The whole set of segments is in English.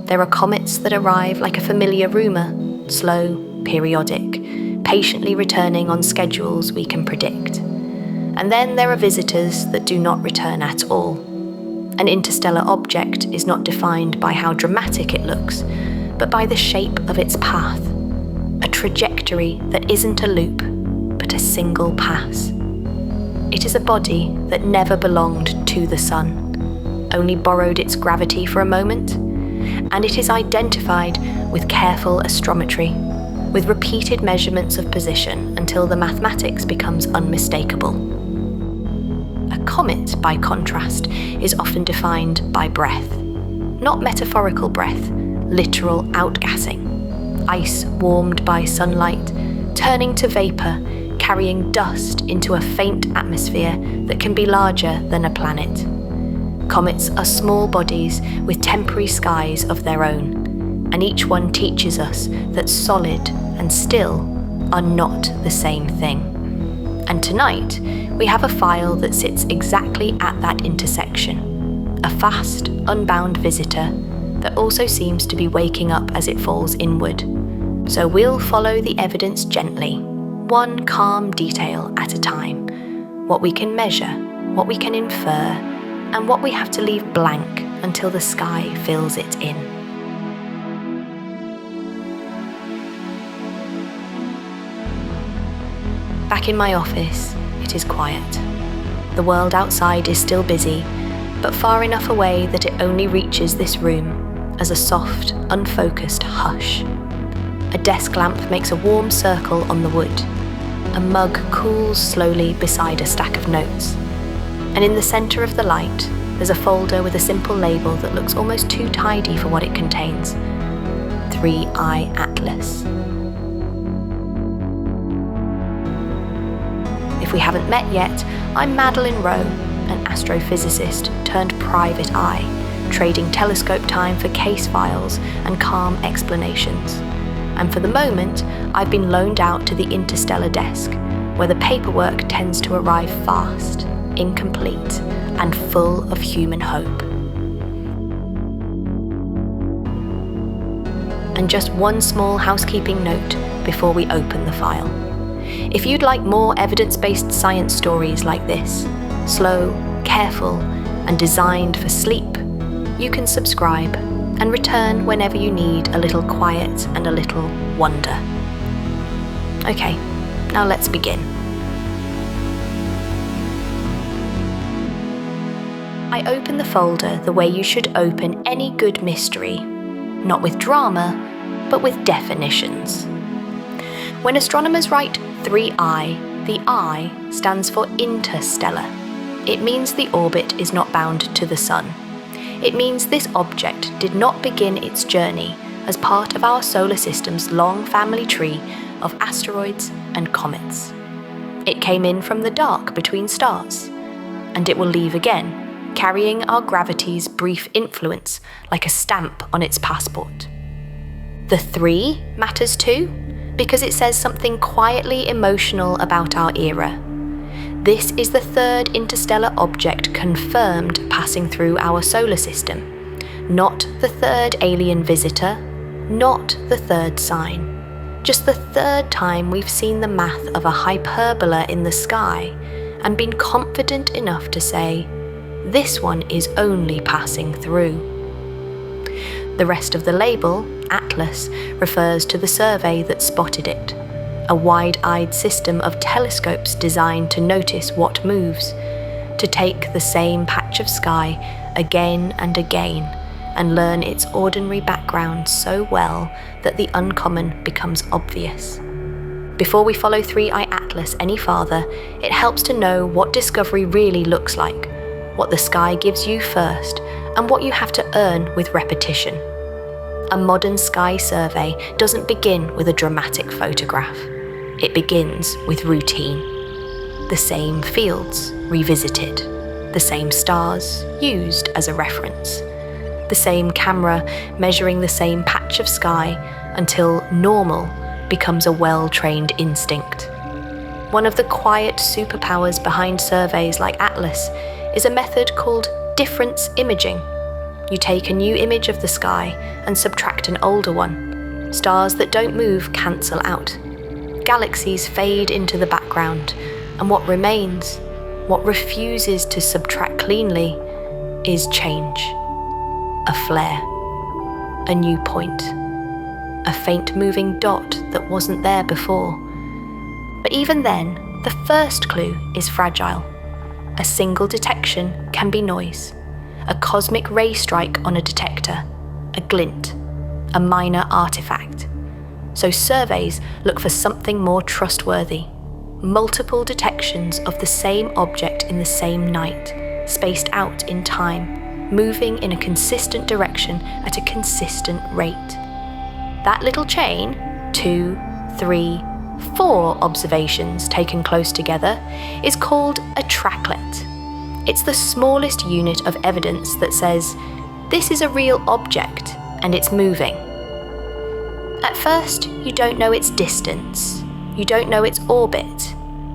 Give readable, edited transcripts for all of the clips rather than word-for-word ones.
There are comets that arrive like a familiar rumour, slow, periodic, patiently returning on schedules we can predict. And then there are visitors that do not return at all. An interstellar object is not defined by how dramatic it looks, but by the shape of its path, a trajectory that isn't a loop, but a single pass. It is a body that never belonged to the sun, only borrowed its gravity for a moment, and it is identified with careful astrometry, with repeated measurements of position until the mathematics becomes unmistakable. A comet, by contrast, is often defined by breath. Not metaphorical breath, literal outgassing. Ice warmed by sunlight, turning to vapour, carrying dust into a faint atmosphere that can be larger than a planet. Comets are small bodies with temporary skies of their own, and each one teaches us that solid and still are not the same thing. And tonight, we have a file that sits exactly at that intersection, a fast, unbound visitor that also seems to be waking up as it falls inward. So we'll follow the evidence gently, one calm detail at a time, what we can measure, what we can infer, and what we have to leave blank until the sky fills it in. Back in my office, it is quiet. The world outside is still busy, but far enough away that it only reaches this room as a soft, unfocused hush. A desk lamp makes a warm circle on the wood. A mug cools slowly beside a stack of notes. And in the centre of the light, there's a folder with a simple label that looks almost too tidy for what it contains. 3i Atlas. If we haven't met yet, I'm Madeline Rowe, an astrophysicist turned private eye, trading telescope time for case files and calm explanations. And for the moment, I've been loaned out to the interstellar desk, where the paperwork tends to arrive fast, incomplete, and full of human hope. And just one small housekeeping note before we open the file. If you'd like more evidence-based science stories like this, slow, careful, and designed for sleep, you can subscribe and return whenever you need a little quiet and a little wonder. Okay, now let's begin. I open the folder the way you should open any good mystery, not with drama, but with definitions. When astronomers write 3i, the I stands for interstellar. It means the orbit is not bound to the sun. It means this object did not begin its journey as part of our solar system's long family tree of asteroids and comets. It came in from the dark between stars, and it will leave again, carrying our gravity's brief influence like a stamp on its passport. The 3 matters too, because it says something quietly emotional about our era. This is the third interstellar object confirmed passing through our solar system, not the third alien visitor, not the third sign. Just the third time we've seen the math of a hyperbola in the sky and been confident enough to say, this one is only passing through. The rest of the label, Atlas, refers to the survey that spotted it, a wide-eyed system of telescopes designed to notice what moves, to take the same patch of sky again and again and learn its ordinary background so well that the uncommon becomes obvious. Before we follow 3i Atlas any farther, it helps to know what discovery really looks like, what the sky gives you first, and what you have to earn with repetition. A modern sky survey doesn't begin with a dramatic photograph. It begins with routine. The same fields revisited, the same stars used as a reference, the same camera measuring the same patch of sky until normal becomes a well-trained instinct. One of the quiet superpowers behind surveys like Atlas is a method called difference imaging. You take a new image of the sky and subtract an older one. Stars that don't move cancel out. Galaxies fade into the background, and what remains, what refuses to subtract cleanly, is change. A flare. A new point. A faint moving dot that wasn't there before. But even then, the first clue is fragile. A single detection can be noise. A cosmic ray strike on a detector. A glint. A minor artifact. So surveys look for something more trustworthy. Multiple detections of the same object in the same night, spaced out in time, moving in a consistent direction at a consistent rate. That little chain, 2, 3, 4 observations taken close together, is called a tracklet. It's the smallest unit of evidence that says, this is a real object and it's moving. At first, you don't know its distance, you don't know its orbit,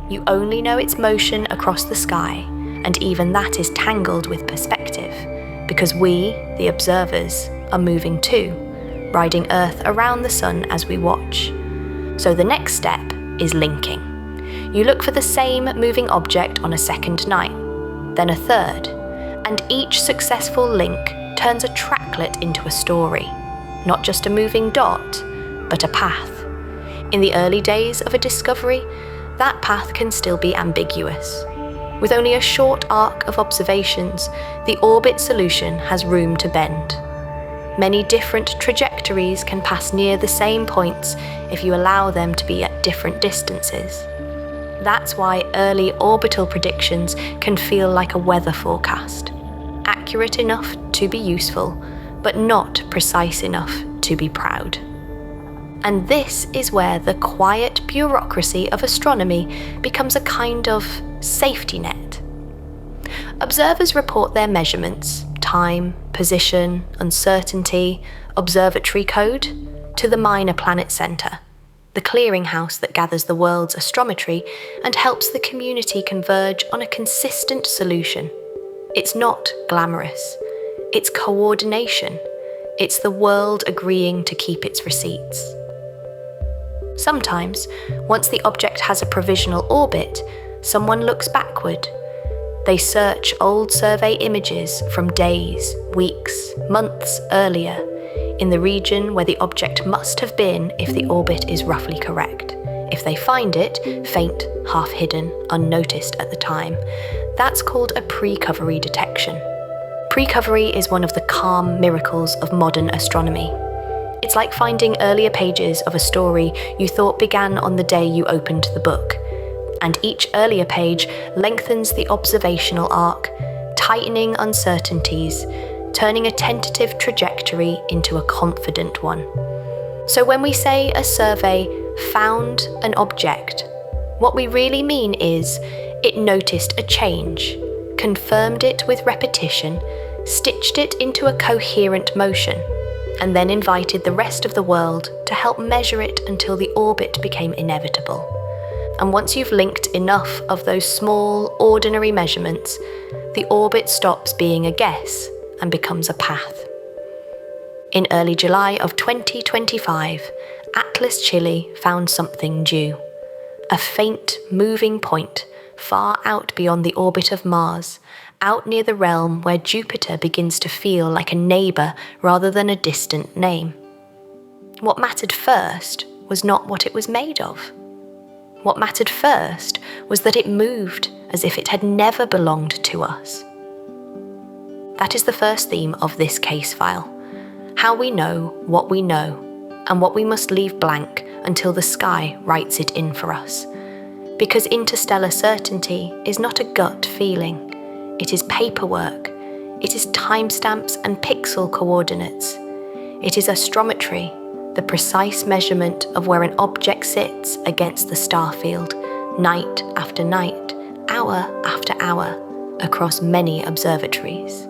you only know its motion across the sky, and even that is tangled with perspective, because we, the observers, are moving too, riding Earth around the sun as we watch. So the next step is linking. You look for the same moving object on a second night, then a third, and each successful link turns a tracklet into a story, not just a moving dot, but a path. In the early days of a discovery, that path can still be ambiguous. With only a short arc of observations, the orbit solution has room to bend. Many different trajectories can pass near the same points if you allow them to be at different distances. That's why early orbital predictions can feel like a weather forecast, accurate enough to be useful, but not precise enough to be proud. And this is where the quiet bureaucracy of astronomy becomes a kind of safety net. Observers report their measurements, time, position, uncertainty, observatory code, to the Minor Planet Center, the clearinghouse that gathers the world's astrometry and helps the community converge on a consistent solution. It's not glamorous. It's coordination. It's the world agreeing to keep its receipts. Sometimes, once the object has a provisional orbit, someone looks backward. They search old survey images from days, weeks, months earlier, in the region where the object must have been if the orbit is roughly correct. If they find it, faint, half-hidden, unnoticed at the time, that's called a precovery detection. Precovery is one of the calm miracles of modern astronomy. It's like finding earlier pages of a story you thought began on the day you opened the book. And each earlier page lengthens the observational arc, tightening uncertainties, turning a tentative trajectory into a confident one. So when we say a survey found an object, what we really mean is it noticed a change, confirmed it with repetition, stitched it into a coherent motion, and then invited the rest of the world to help measure it until the orbit became inevitable. And once you've linked enough of those small, ordinary measurements, the orbit stops being a guess and becomes a path. In early July of 2025, Atlas Chile found something new. A faint, moving point, far out beyond the orbit of Mars, out near the realm where Jupiter begins to feel like a neighbour rather than a distant name. What mattered first was not what it was made of. What mattered first was that it moved as if it had never belonged to us. That is the first theme of this case file: how we know, and what we must leave blank until the sky writes it in for us. Because interstellar certainty is not a gut feeling. It is paperwork. It is timestamps and pixel coordinates. It is astrometry, the precise measurement of where an object sits against the star field, night after night, hour after hour, across many observatories.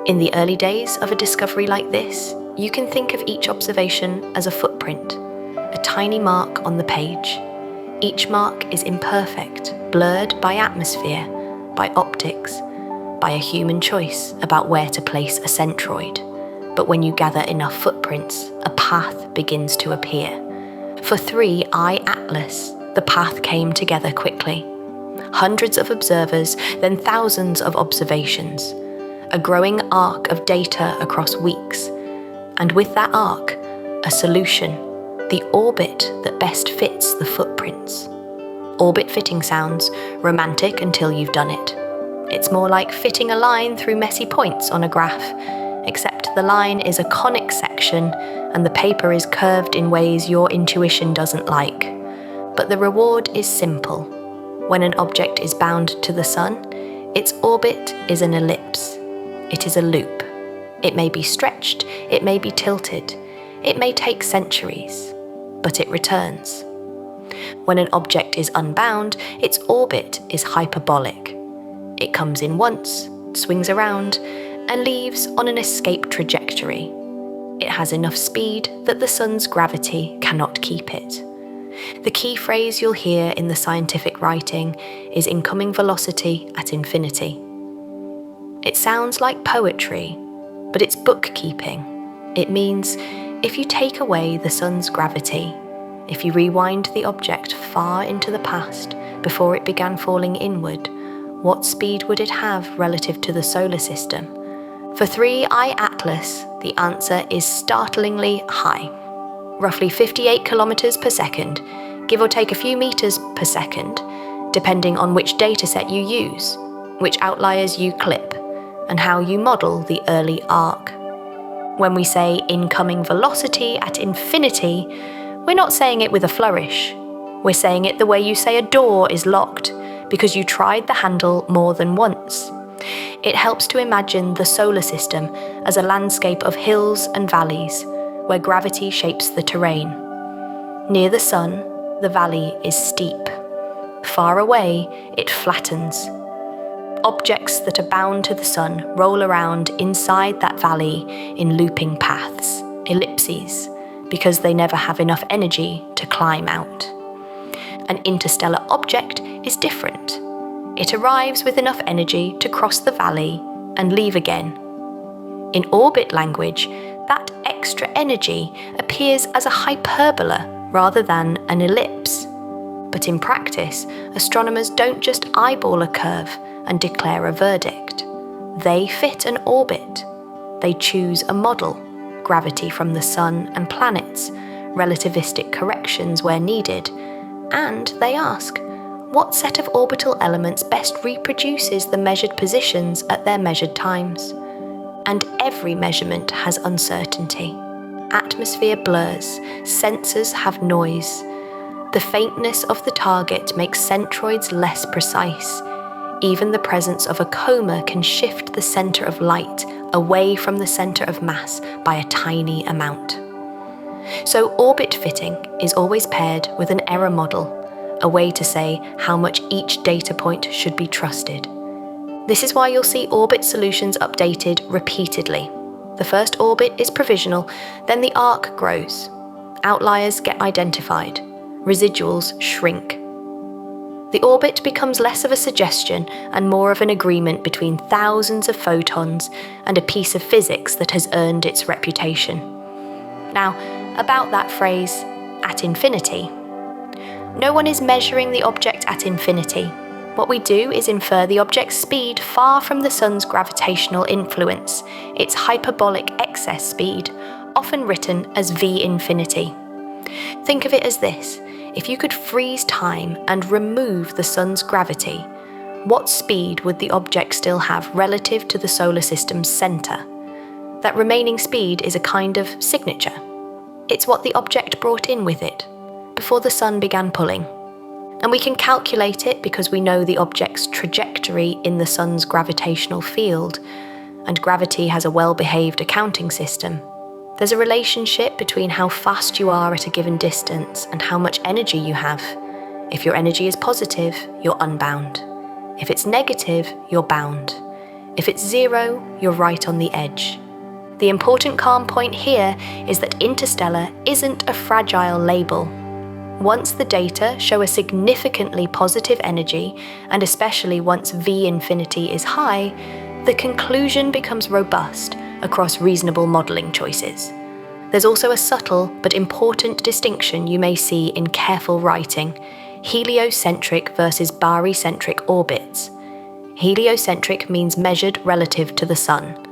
In the early days of a discovery like this, you can think of each observation as a footprint, a tiny mark on the page. Each mark is imperfect, blurred by atmosphere, by optics, by a human choice about where to place a centroid. But when you gather enough footprints, a path begins to appear. For 3I Atlas, the path came together quickly. Hundreds of observers, then thousands of observations. A growing arc of data across weeks. And with that arc, a solution, the orbit that best fits the footprints. Orbit fitting sounds romantic until you've done it. It's more like fitting a line through messy points on a graph, except the line is a conic section and the paper is curved in ways your intuition doesn't like. But the reward is simple. When an object is bound to the sun, its orbit is an ellipse. It is a loop. It may be stretched, it may be tilted, it may take centuries, but it returns. When an object is unbound, its orbit is hyperbolic. It comes in once, swings around, and leaves on an escape trajectory. It has enough speed that the sun's gravity cannot keep it. The key phrase you'll hear in the scientific writing is incoming velocity at infinity. It sounds like poetry, but it's bookkeeping. It means if you take away the sun's gravity, if you rewind the object far into the past before it began falling inward, what speed would it have relative to the solar system? For 3I Atlas, the answer is startlingly high. Roughly 58 kilometers per second, give or take a few meters per second, depending on which dataset you use, which outliers you clip, and how you model the early arc. When we say incoming velocity at infinity, we're not saying it with a flourish. We're saying it the way you say a door is locked, because you tried the handle more than once. It helps to imagine the solar system as a landscape of hills and valleys, where gravity shapes the terrain. Near the sun, the valley is steep. Far away, it flattens. Objects that are bound to the sun roll around inside that valley in looping paths, ellipses, because they never have enough energy to climb out. An interstellar object is different. It arrives with enough energy to cross the valley and leave again. In orbit language, that extra energy appears as a hyperbola rather than an ellipse. But in practice, astronomers don't just eyeball a curve and declare a verdict. They fit an orbit. They choose a model, gravity from the sun and planets, relativistic corrections where needed, and they ask, what set of orbital elements best reproduces the measured positions at their measured times? And every measurement has uncertainty. Atmosphere blurs, sensors have noise. The faintness of the target makes centroids less precise. Even the presence of a coma can shift the center of light away from the center of mass by a tiny amount. So orbit fitting is always paired with an error model, a way to say how much each data point should be trusted. This is why you'll see orbit solutions updated repeatedly. The first orbit is provisional, then the arc grows. Outliers get identified. Residuals shrink. The orbit becomes less of a suggestion and more of an agreement between thousands of photons and a piece of physics that has earned its reputation. Now, about that phrase, at infinity. No one is measuring the object at infinity. What we do is infer the object's speed far from the sun's gravitational influence, its hyperbolic excess speed, often written as v infinity. Think of it as this. If you could freeze time and remove the sun's gravity, what speed would the object still have relative to the solar system's center? That remaining speed is a kind of signature. It's what the object brought in with it, before the sun began pulling. And we can calculate it because we know the object's trajectory in the sun's gravitational field, and gravity has a well-behaved accounting system. There's a relationship between how fast you are at a given distance and how much energy you have. If your energy is positive, you're unbound. If it's negative, you're bound. If it's zero, you're right on the edge. The important calm point here is that interstellar isn't a fragile label. Once the data show a significantly positive energy, and especially once V infinity is high, the conclusion becomes robust across reasonable modelling choices. There's also a subtle but important distinction you may see in careful writing: heliocentric versus barycentric orbits. Heliocentric means measured relative to the Sun.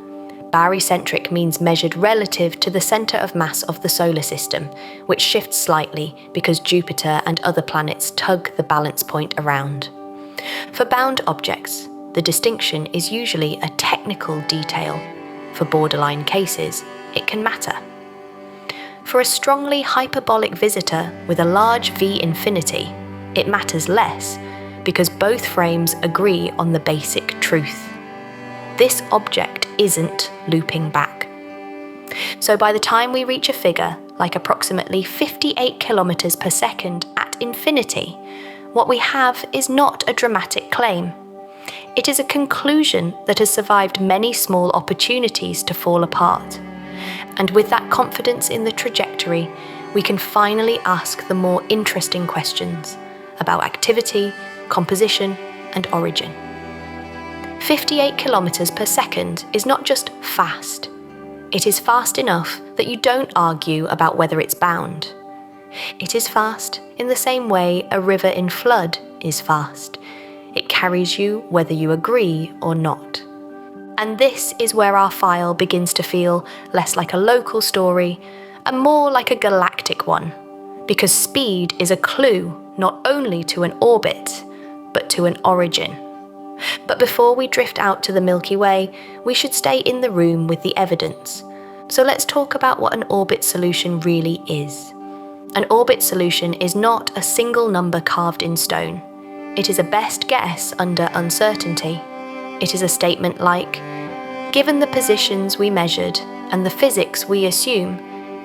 Barycentric means measured relative to the centre of mass of the solar system, which shifts slightly because Jupiter and other planets tug the balance point around. For bound objects, the distinction is usually a technical detail. For borderline cases, it can matter. For a strongly hyperbolic visitor with a large V infinity, it matters less because both frames agree on the basic truth. This object isn't looping back. So by the time we reach a figure like approximately 58 kilometers per second at infinity, what we have is not a dramatic claim. It is a conclusion that has survived many small opportunities to fall apart. And with that confidence in the trajectory, we can finally ask the more interesting questions about activity, composition, and origin. 58 kilometers per second is not just fast. It is fast enough that you don't argue about whether it's bound. It is fast in the same way a river in flood is fast. It carries you whether you agree or not. And this is where our file begins to feel less like a local story and more like a galactic one, because speed is a clue not only to an orbit, but to an origin. But before we drift out to the Milky Way, we should stay in the room with the evidence. So let's talk about what an orbit solution really is. An orbit solution is not a single number carved in stone. It is a best guess under uncertainty. It is a statement like, given the positions we measured and the physics we assume,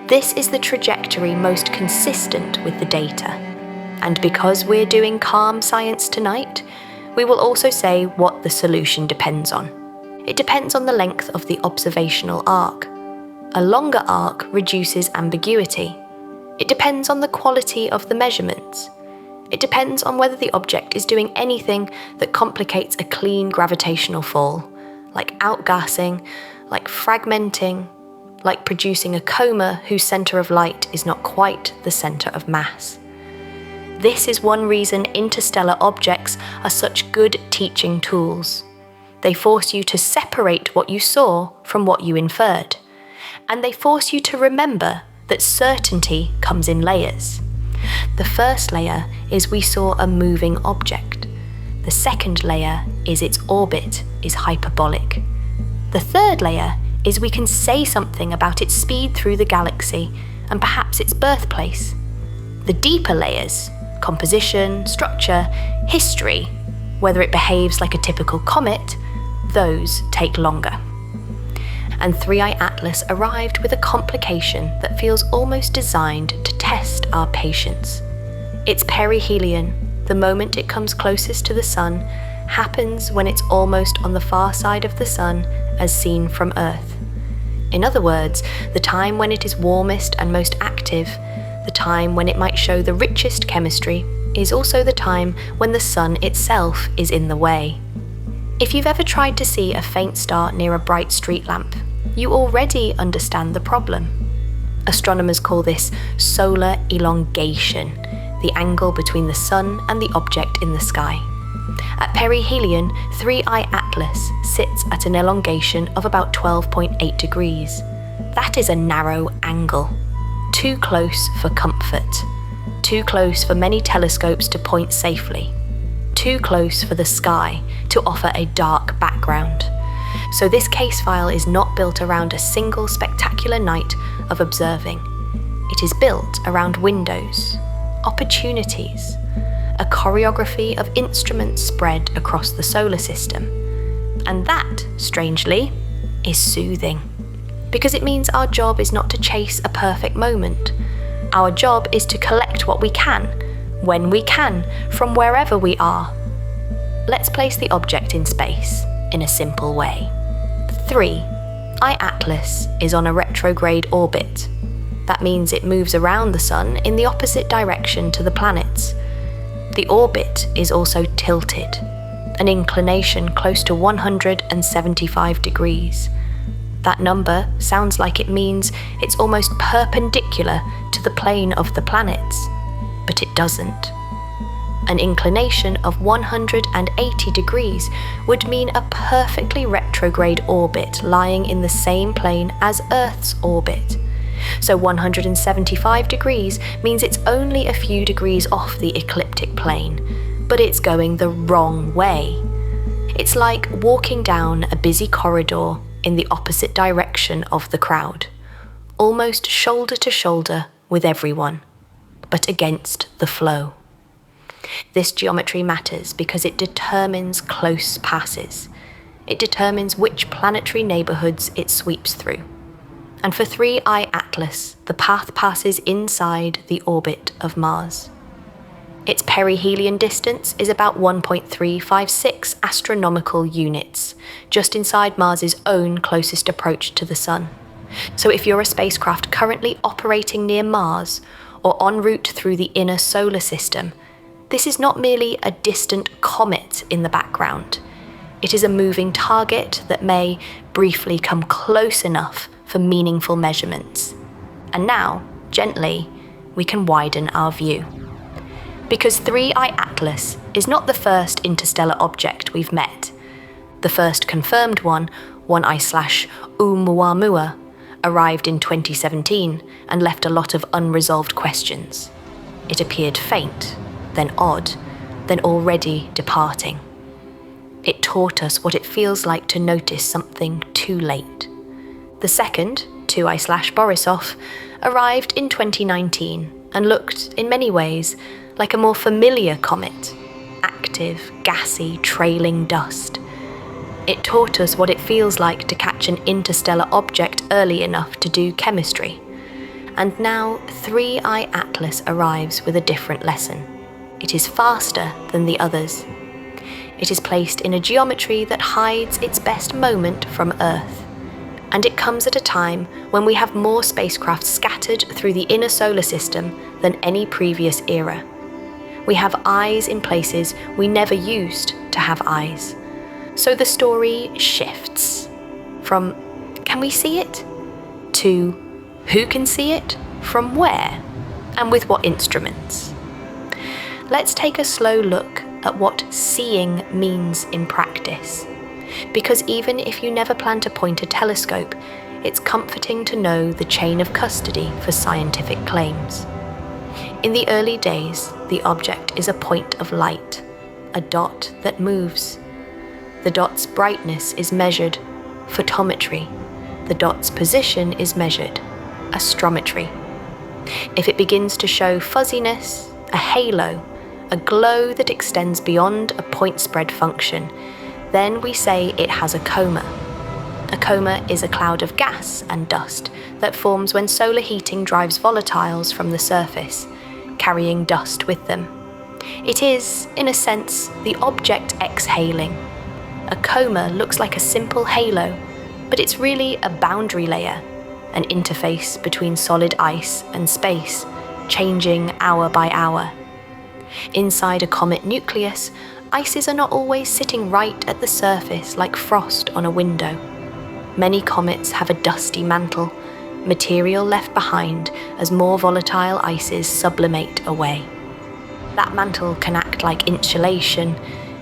this is the trajectory most consistent with the data. And because we're doing calm science tonight, we will also say what the solution depends on. It depends on the length of the observational arc. A longer arc reduces ambiguity. It depends on the quality of the measurements. It depends on whether the object is doing anything that complicates a clean gravitational fall, like outgassing, like fragmenting, like producing a coma whose centre of light is not quite the centre of mass. This is one reason interstellar objects are such good teaching tools. They force you to separate what you saw from what you inferred. And they force you to remember that certainty comes in layers. The first layer is we saw a moving object. The second layer is its orbit is hyperbolic. The third layer is we can say something about its speed through the galaxy and perhaps its birthplace. The deeper layers, composition, structure, history, whether it behaves like a typical comet, those take longer. And 3i Atlas arrived with a complication that feels almost designed to test our patience. Its perihelion, the moment it comes closest to the Sun, happens when it's almost on the far side of the Sun as seen from Earth. In other words, the time when it is warmest and most active, the time when it might show the richest chemistry, is also the time when the Sun itself is in the way. If you've ever tried to see a faint star near a bright street lamp, you already understand the problem. Astronomers call this solar elongation, the angle between the Sun and the object in the sky. At perihelion, 3i Atlas sits at an elongation of about 12.8 degrees. That is a narrow angle. Too close for comfort. Too close for many telescopes to point safely. Too close for the sky to offer a dark background. So this case file is not built around a single spectacular night of observing. It is built around windows, opportunities, a choreography of instruments spread across the solar system. And that, strangely, is soothing. Because it means our job is not to chase a perfect moment. Our job is to collect what we can, when we can, from wherever we are. Let's place the object in space in a simple way. 3i Atlas is on a retrograde orbit. That means it moves around the Sun in the opposite direction to the planets. The orbit is also tilted. an inclination close to 175 degrees. That number sounds like it means it's almost perpendicular to the plane of the planets, but it doesn't. An inclination of 180 degrees would mean a perfectly retrograde orbit lying in the same plane as Earth's orbit. So 175 degrees means it's only a few degrees off the ecliptic plane, but it's going the wrong way. It's like walking down a busy corridor in the opposite direction of the crowd, almost shoulder to shoulder with everyone, but against the flow. This geometry matters because it determines close passes. It determines which planetary neighbourhoods it sweeps through. And for 3I Atlas, the path passes inside the orbit of Mars. Its perihelion distance is about 1.356 astronomical units, just inside Mars's own closest approach to the Sun. So if you're a spacecraft currently operating near Mars or en route through the inner solar system, this is not merely a distant comet in the background. It is a moving target that may briefly come close enough for meaningful measurements. And now, gently, we can widen our view. Because 3I Atlas is not the first interstellar object we've met. The first confirmed one, 1I/Oumuamua, arrived in 2017 and left a lot of unresolved questions. It appeared faint, then odd, then already departing. It taught us what it feels like to notice something too late. The second, 2I/Borisov, arrived in 2019 and looked, in many ways, like a more familiar comet, active, gassy, trailing dust. It taught us what it feels like to catch an interstellar object early enough to do chemistry. And now 3I Atlas arrives with a different lesson. It is faster than the others. It is placed in a geometry that hides its best moment from Earth. And it comes at a time when we have more spacecraft scattered through the inner solar system than any previous era. We have eyes in places we never used to have eyes. So the story shifts from can we see it to who can see it, from where, and with what instruments. Let's take a slow look at what seeing means in practice. Because even if you never plan to point a telescope, it's comforting to know the chain of custody for scientific claims. In the early days, the object is a point of light, a dot that moves. The dot's brightness is measured, photometry. The dot's position is measured, astrometry. If it begins to show fuzziness, a halo, a glow that extends beyond a point spread function, then we say it has a coma. A coma is a cloud of gas and dust that forms when solar heating drives volatiles from the surface, carrying dust with them. It is, in a sense, the object exhaling. A coma looks like a simple halo, but it's really a boundary layer, an interface between solid ice and space, changing hour by hour. Inside a comet nucleus, ices are not always sitting right at the surface like frost on a window. Many comets have a dusty mantle, material left behind as more volatile ices sublimate away. That mantle can act like insulation.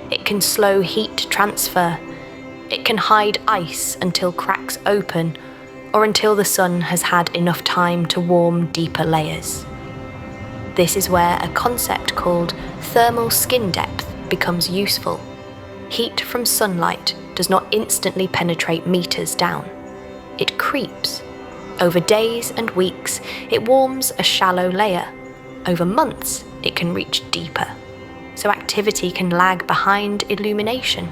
It can slow heat transfer. It can hide ice until cracks open, or until the sun has had enough time to warm deeper layers. This is where a concept called thermal skin depth becomes useful. Heat from sunlight does not instantly penetrate meters down. It creeps. Over days and weeks, it warms a shallow layer. Over months, it can reach deeper. So activity can lag behind illumination.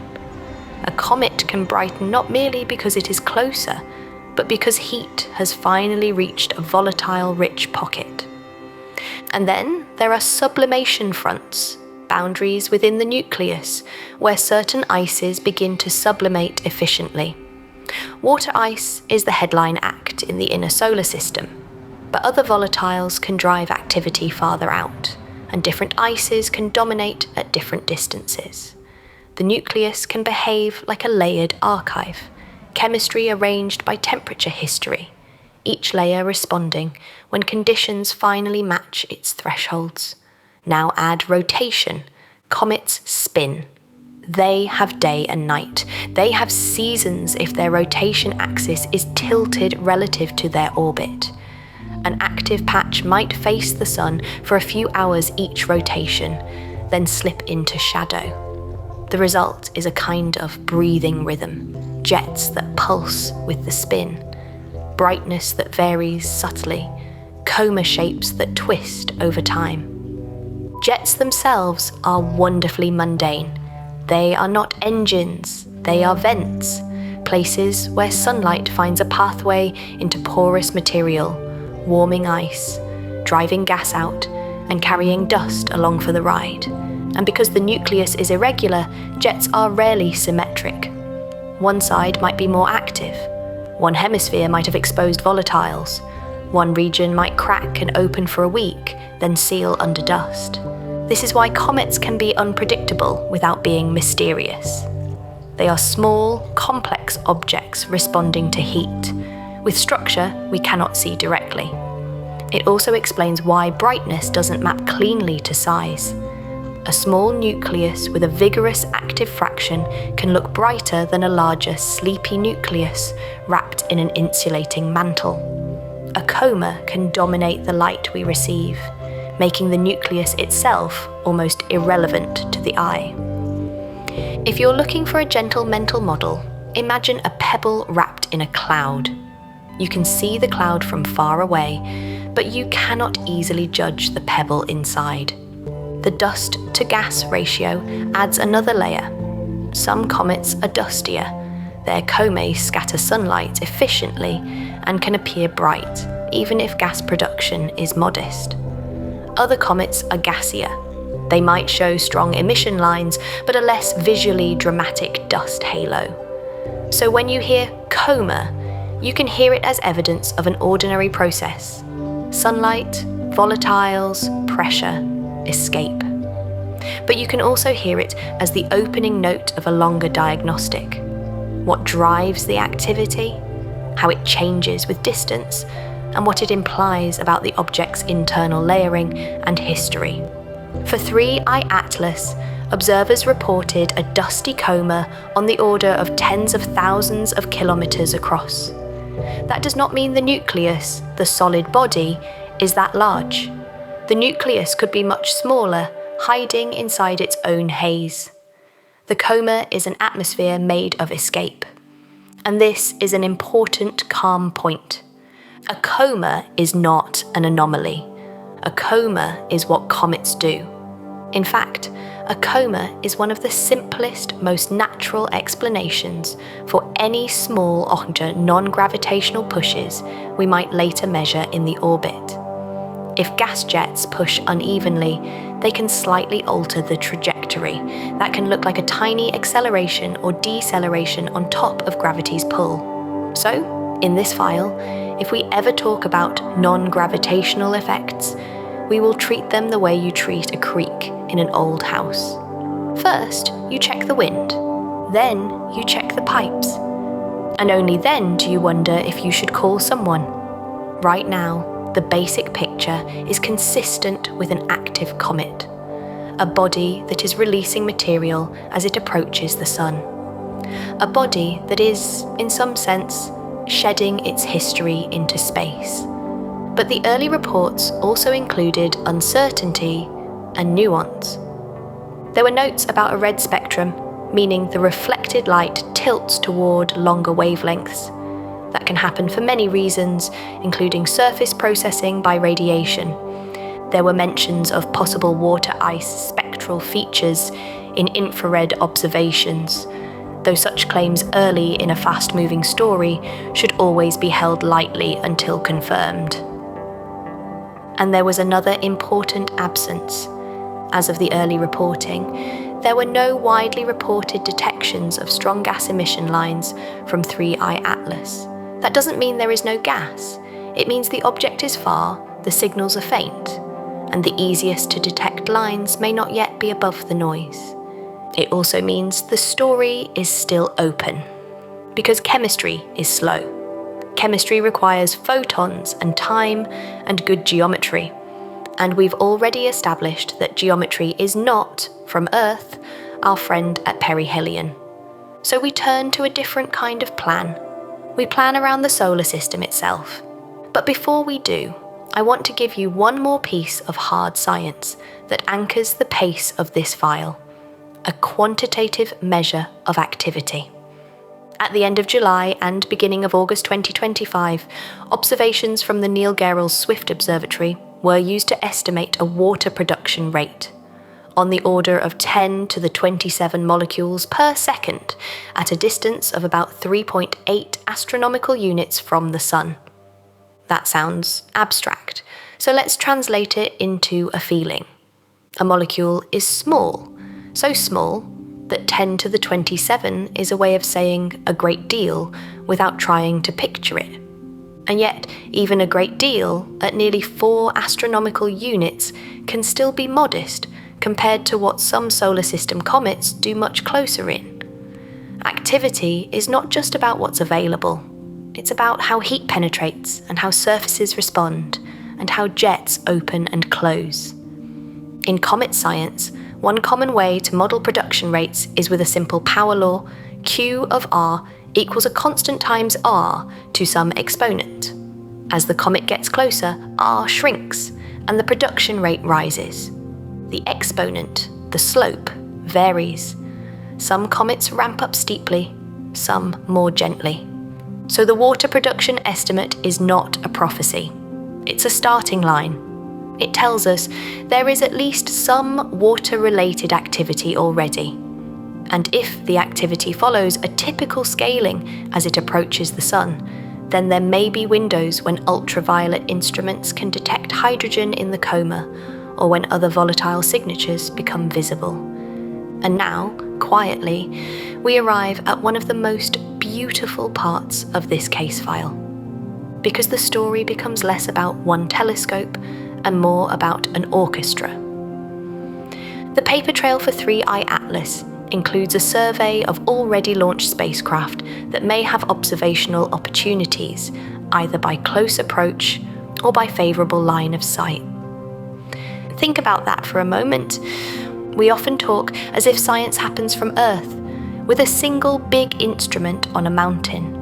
A comet can brighten not merely because it is closer, but because heat has finally reached a volatile-rich pocket. And then there are sublimation fronts, boundaries within the nucleus, where certain ices begin to sublimate efficiently. Water ice is the headline act in the inner solar system, but other volatiles can drive activity farther out, and different ices can dominate at different distances. the nucleus can behave like a layered archive, chemistry arranged by temperature history, each layer responding when conditions finally match its thresholds. Now add rotation. Comets spin. They have day and night. They have seasons if their rotation axis is tilted relative to their orbit. An active patch might face the sun for a few hours each rotation, then slip into shadow. The result is a kind of breathing rhythm, jets that pulse with the spin, brightness that varies subtly, coma shapes that twist over time. Jets themselves are wonderfully mundane. They are not engines, they are vents, places where sunlight finds a pathway into porous material, warming ice, driving gas out, and carrying dust along for the ride. And because the nucleus is irregular, jets are rarely symmetric. One side might be more active. One hemisphere might have exposed volatiles. One region might crack and open for a week, then seal under dust. This is why comets can be unpredictable without being mysterious. They are small, complex objects responding to heat, with structure we cannot see directly. It also explains why brightness doesn't map cleanly to size. A small nucleus with a vigorous active fraction can look brighter than a larger, sleepy nucleus wrapped in an insulating mantle. A coma can dominate the light we receive, making the nucleus itself almost irrelevant to the eye. If you're looking for a gentle mental model, imagine a pebble wrapped in a cloud. You can see the cloud from far away, but you cannot easily judge the pebble inside. The dust to gas ratio adds another layer. Some comets are dustier. Their comae scatter sunlight efficiently and can appear bright, even if gas production is modest. Other comets are gassier. They might show strong emission lines, but a less visually dramatic dust halo. So when you hear coma, you can hear it as evidence of an ordinary process. Sunlight, volatiles, pressure, escape. But you can also hear it as the opening note of a longer diagnostic. What drives the activity, how it changes with distance, and what it implies about the object's internal layering and history. For 3I Atlas, observers reported a dusty coma on the order of tens of thousands of kilometers across. That does not mean the nucleus, the solid body, is that large. The nucleus could be much smaller, hiding inside its own haze. The coma is an atmosphere made of escape. And this is an important calm point. A coma is not an anomaly. A coma is what comets do. In fact, a coma is one of the simplest, most natural explanations for any small or non-gravitational pushes we might later measure in the orbit. If gas jets push unevenly, they can slightly alter the trajectory. That can look like a tiny acceleration or deceleration on top of gravity's pull. So, in this file, if we ever talk about non-gravitational effects, we will treat them the way you treat a creak in an old house. First, you check the wind. Then, you check the pipes. And only then do you wonder if you should call someone. Right now, the basic picture is consistent with an active comet, a body that is releasing material as it approaches the sun. A body that is, in some sense, shedding its history into space. But the early reports also included uncertainty and nuance. There were notes about a red spectrum, meaning the reflected light tilts toward longer wavelengths. That can happen for many reasons, including surface processing by radiation. There were mentions of possible water-ice spectral features in infrared observations, though such claims early in a fast-moving story should always be held lightly until confirmed. And there was another important absence. As of the early reporting, there were no widely reported detections of strong gas emission lines from 3I Atlas. That doesn't mean there is no gas. It means the object is far, the signals are faint, and the easiest to detect lines may not yet be above the noise. It also means the story is still open, because chemistry is slow. Chemistry requires photons and time and good geometry, and we've already established that geometry is not, from Earth, our friend at perihelion. So we turn to a different kind of plan. We plan around the solar system itself. But before we do, I want to give you one more piece of hard science that anchors the pace of this file: a quantitative measure of activity. At the end of July and beginning of August 2025, observations from the Neil Gehrels Swift Observatory were used to estimate a water production rate on the order of 10 to the 27 molecules per second at a distance of about 3.8 astronomical units from the Sun. That sounds abstract, so let's translate it into a feeling. A molecule is small, so small that 10 to the 27 is a way of saying a great deal without trying to picture it. And yet, even a great deal at nearly 4 astronomical units can still be modest compared to what some solar system comets do much closer in. Activity is not just about what's available. It's about how heat penetrates and how surfaces respond and how jets open and close. In comet science, one common way to model production rates is with a simple power law: Q of R equals a constant times R to some exponent. As the comet gets closer, R shrinks and the production rate rises. The exponent, the slope, varies. Some comets ramp up steeply, some more gently. So the water production estimate is not a prophecy. It's a starting line. It tells us there is at least some water-related activity already. And if the activity follows a typical scaling as it approaches the Sun, then there may be windows when ultraviolet instruments can detect hydrogen in the coma, or when other volatile signatures become visible. And now, quietly, we arrive at one of the most beautiful parts of this case file, because the story becomes less about one telescope and more about an orchestra. The paper trail for 3I Atlas includes a survey of already launched spacecraft that may have observational opportunities, either by close approach or by favourable line of sight. Think about that for a moment. We often talk as if science happens from Earth, with a single big instrument on a mountain.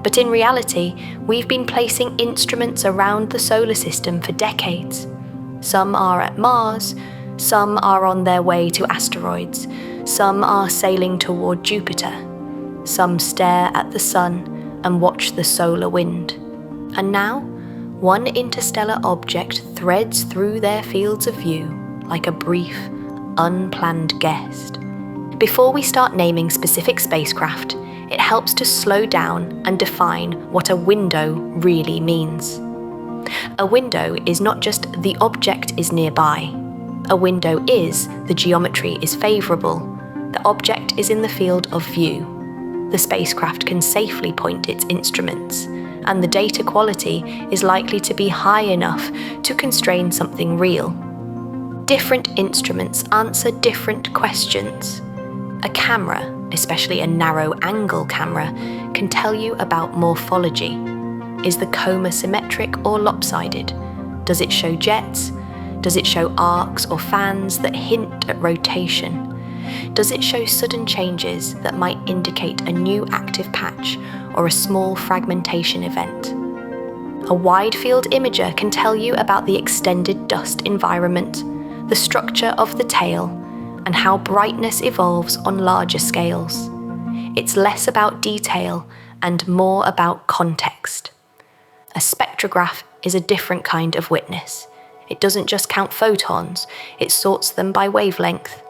But in reality, we've been placing instruments around the solar system for decades. Some are at Mars, some are on their way to asteroids, some are sailing toward Jupiter, some stare at the Sun and watch the solar wind. And now, one interstellar object threads through their fields of view like a brief, unplanned guest. Before we start naming specific spacecraft, it helps to slow down and define what a window really means. A window is not just the object is nearby. A window is the geometry is favourable. The object is in the field of view. The spacecraft can safely point its instruments, and the data quality is likely to be high enough to constrain something real. Different instruments answer different questions. A camera, especially a narrow-angle camera, can tell you about morphology. Is the coma symmetric or lopsided? Does it show jets? Does it show arcs or fans that hint at rotation? Does it show sudden changes that might indicate a new active patch or a small fragmentation event? A wide-field imager can tell you about the extended dust environment, the structure of the tail, and how brightness evolves on larger scales. It's less about detail and more about context. A spectrograph is a different kind of witness. It doesn't just count photons, it sorts them by wavelength.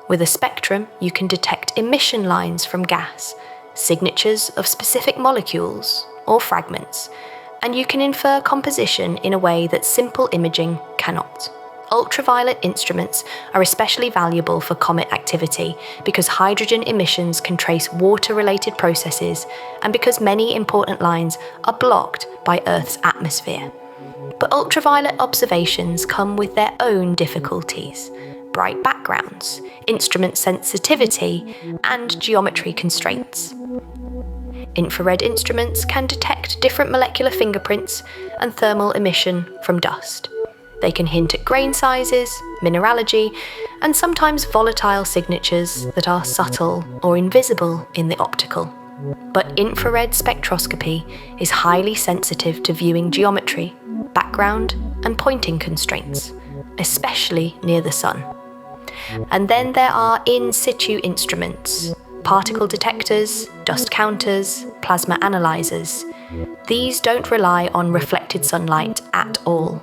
With a spectrum, you can detect emission lines from gas, signatures of specific molecules or fragments, and you can infer composition in a way that simple imaging cannot. Ultraviolet instruments are especially valuable for comet activity because hydrogen emissions can trace water-related processes and because many important lines are blocked by Earth's atmosphere. But ultraviolet observations come with their own difficulties. bright backgrounds, instrument sensitivity, and geometry constraints. Infrared instruments can detect different molecular fingerprints and thermal emission from dust. They can hint at grain sizes, mineralogy, and sometimes volatile signatures that are subtle or invisible in the optical. But infrared spectroscopy is highly sensitive to viewing geometry, background, and pointing constraints, especially near the sun. And then there are in situ instruments, particle detectors, dust counters, plasma analyzers. These don't rely on reflected sunlight at all.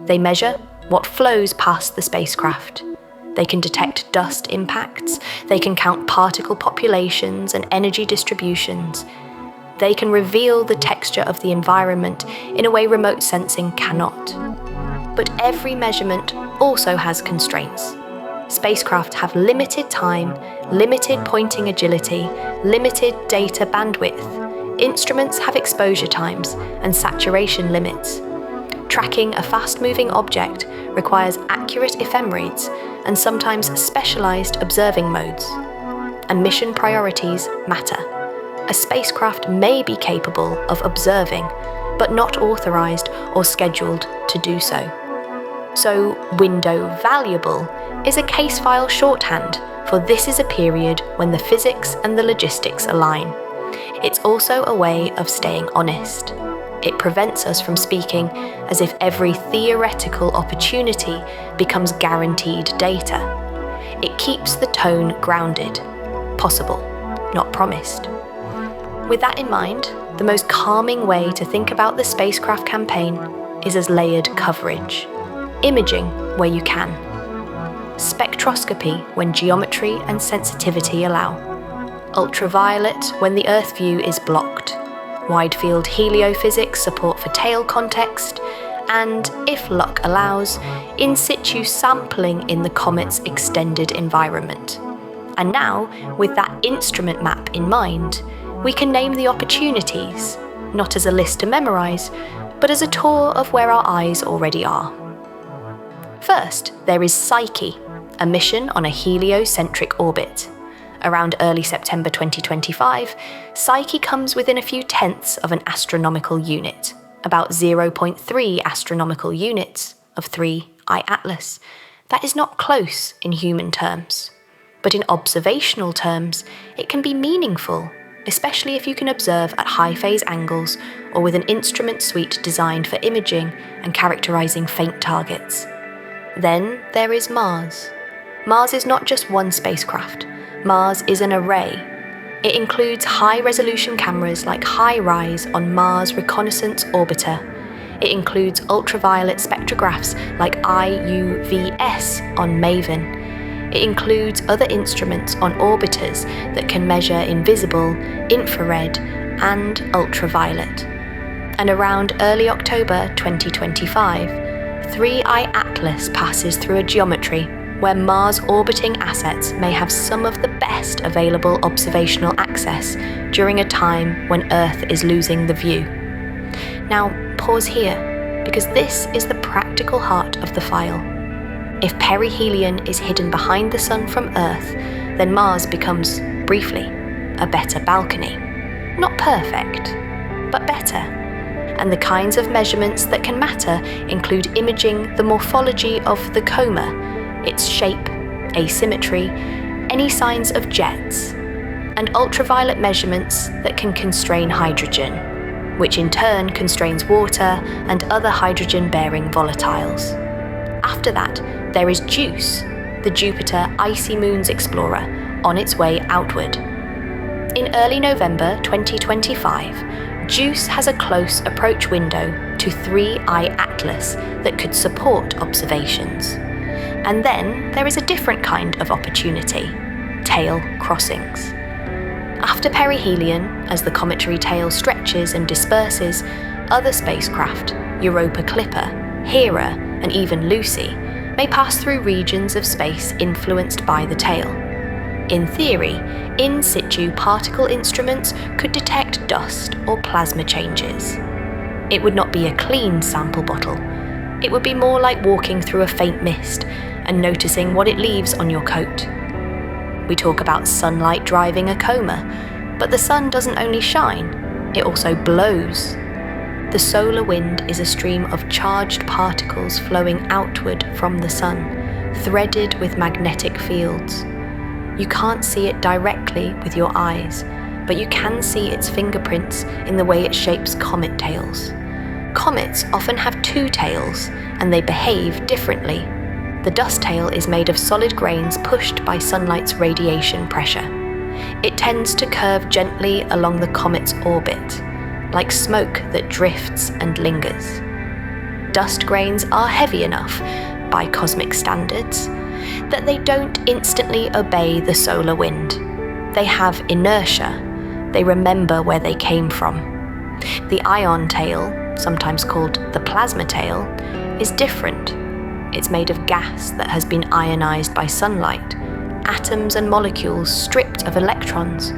They measure what flows past the spacecraft. They can detect dust impacts, they can count particle populations and energy distributions. They can reveal the texture of the environment in a way remote sensing cannot. But every measurement also has constraints. Spacecraft have limited time, limited pointing agility, limited data bandwidth. Instruments have exposure times and saturation limits. Tracking a fast-moving object requires accurate ephemerides and sometimes specialized observing modes. And mission priorities matter. A spacecraft may be capable of observing, but not authorized or scheduled to do so. So, window valuable is a case file shorthand for this is a period when the physics and the logistics align. It's also a way of staying honest. It prevents us from speaking as if every theoretical opportunity becomes guaranteed data. It keeps the tone grounded, possible, not promised. With that in mind, the most calming way to think about the spacecraft campaign is as layered coverage. Imaging where you can. Spectroscopy when geometry and sensitivity allow. Ultraviolet when the Earth view is blocked. Wide-field heliophysics support for tail context, and, if luck allows, in situ sampling in the comet's extended environment. And now, with that instrument map in mind, we can name the opportunities, not as a list to memorize, but as a tour of where our eyes already are. First, there is Psyche, a mission on a heliocentric orbit. Around early September 2025, Psyche comes within a few tenths of an astronomical unit, about 0.3 astronomical units of 3I Atlas. That is not close in human terms. But in observational terms, it can be meaningful, especially if you can observe at high phase angles or with an instrument suite designed for imaging and characterizing faint targets. Then there is Mars. Mars is not just one spacecraft. Mars is an array. It includes high-resolution cameras like HiRISE on Mars Reconnaissance Orbiter. It includes ultraviolet spectrographs like IUVS on MAVEN. It includes other instruments on orbiters that can measure invisible, infrared, and ultraviolet. And around early October 2025, 3I Atlas passes through a geometry where Mars orbiting assets may have some of the best available observational access during a time when Earth is losing the view. Now, pause here, because this is the practical heart of the file. If perihelion is hidden behind the Sun from Earth, then Mars becomes, briefly, a better balcony. Not perfect, but better. And the kinds of measurements that can matter include imaging the morphology of the coma, its shape, asymmetry, any signs of jets, and ultraviolet measurements that can constrain hydrogen, which in turn constrains water and other hydrogen-bearing volatiles. After that, there is JUICE, the Jupiter Icy Moons Explorer, on its way outward. In early November 2025, JUICE has a close approach window to 3I Atlas that could support observations. And then there is a different kind of opportunity, tail crossings. After perihelion, as the cometary tail stretches and disperses, other spacecraft, Europa Clipper, Hera, and even Lucy, may pass through regions of space influenced by the tail. In theory, in situ particle instruments could detect dust or plasma changes. It would not be a clean sample bottle. It would be more like walking through a faint mist, and noticing what it leaves on your coat. We talk about sunlight driving a coma, but the sun doesn't only shine, it also blows. The solar wind is a stream of charged particles flowing outward from the sun, threaded with magnetic fields. You can't see it directly with your eyes, but you can see its fingerprints in the way it shapes comet tails. Comets often have two tails, and they behave differently. The dust tail is made of solid grains pushed by sunlight's radiation pressure. It tends to curve gently along the comet's orbit, like smoke that drifts and lingers. Dust grains are heavy enough, by cosmic standards, that they don't instantly obey the solar wind. They have inertia. They remember where they came from. The ion tail, sometimes called the plasma tail, is different. It's made of gas that has been ionized by sunlight, atoms and molecules stripped of electrons.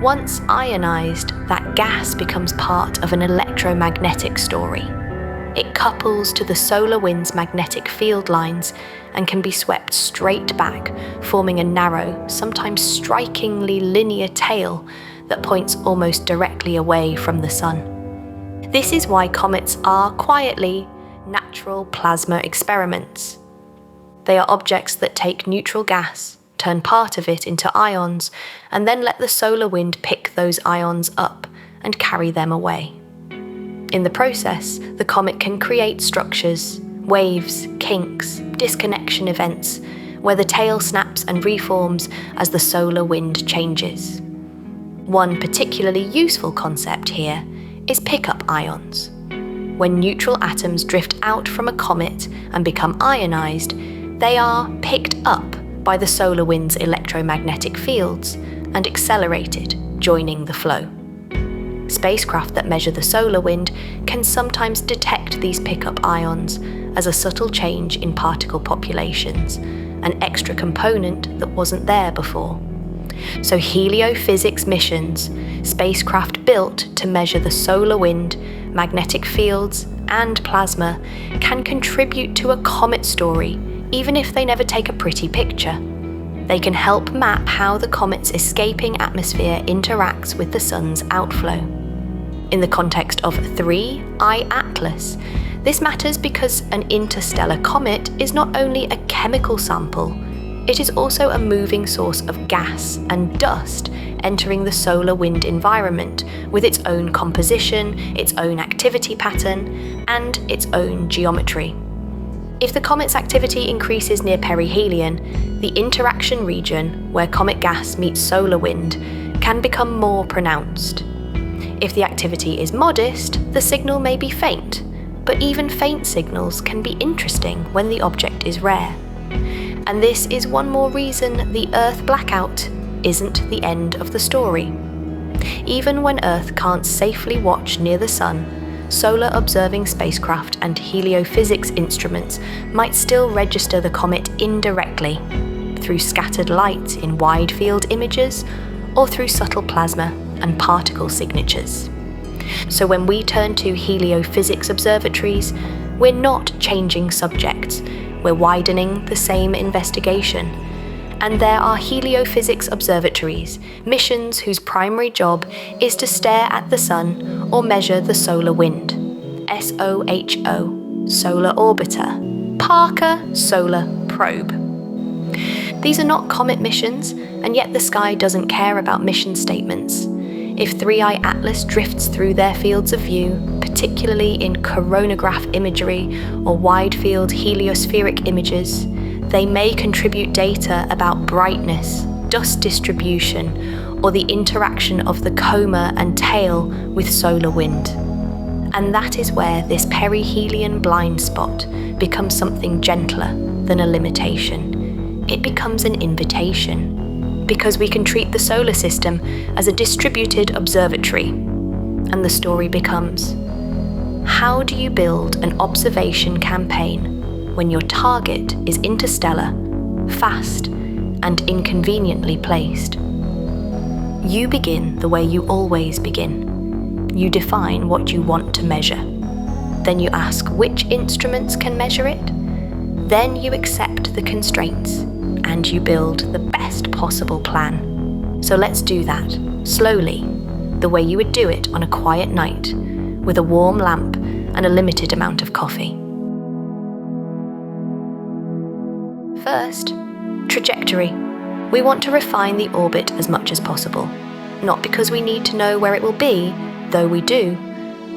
Once ionized, that gas becomes part of an electromagnetic story. It couples to the solar wind's magnetic field lines and can be swept straight back, forming a narrow, sometimes strikingly linear tail that points almost directly away from the sun. This is why comets are quietly natural plasma experiments. They are objects that take neutral gas, turn part of it into ions, and then let the solar wind pick those ions up and carry them away. In the process, the comet can create structures, waves, kinks, disconnection events, where the tail snaps and reforms as the solar wind changes. One particularly useful concept here is pickup ions. When neutral atoms drift out from a comet and become ionized, they are picked up by the solar wind's electromagnetic fields and accelerated, joining the flow. Spacecraft that measure the solar wind can sometimes detect these pickup ions as a subtle change in particle populations, an extra component that wasn't there before. So heliophysics missions, spacecraft built to measure the solar wind, magnetic fields, and plasma, can contribute to a comet story, even if they never take a pretty picture. They can help map how the comet's escaping atmosphere interacts with the sun's outflow. In the context of 3I Atlas, this matters because an interstellar comet is not only a chemical sample, it is also a moving source of gas and dust entering the solar wind environment with its own composition, its own activity pattern, and its own geometry. If the comet's activity increases near perihelion, the interaction region where comet gas meets solar wind can become more pronounced. If the activity is modest, the signal may be faint, but even faint signals can be interesting when the object is rare. And this is one more reason the Earth blackout isn't the end of the story. Even when Earth can't safely watch near the sun, solar observing spacecraft and heliophysics instruments might still register the comet indirectly, through scattered light in wide-field images or through subtle plasma and particle signatures. So when we turn to heliophysics observatories, we're not changing subjects, we're widening the same investigation. And there are heliophysics observatories, missions whose primary job is to stare at the sun or measure the solar wind. SOHO, Solar Orbiter, Parker Solar Probe. These are not comet missions, and yet the sky doesn't care about mission statements. If 3I Atlas drifts through their fields of view, particularly in coronagraph imagery or wide-field heliospheric images, they may contribute data about brightness, dust distribution, or the interaction of the coma and tail with solar wind. And that is where this perihelion blind spot becomes something gentler than a limitation. It becomes an invitation, because we can treat the solar system as a distributed observatory. And the story becomes, how do you build an observation campaign when your target is interstellar, fast, and inconveniently placed? You begin the way you always begin. You define what you want to measure. Then you ask which instruments can measure it, Then you accept the constraints and you build the best possible plan. So let's do that, slowly, the way you would do it on a quiet night, with a warm lamp and a limited amount of coffee. First, trajectory. We want to refine the orbit as much as possible, not because we need to know where it will be, though we do,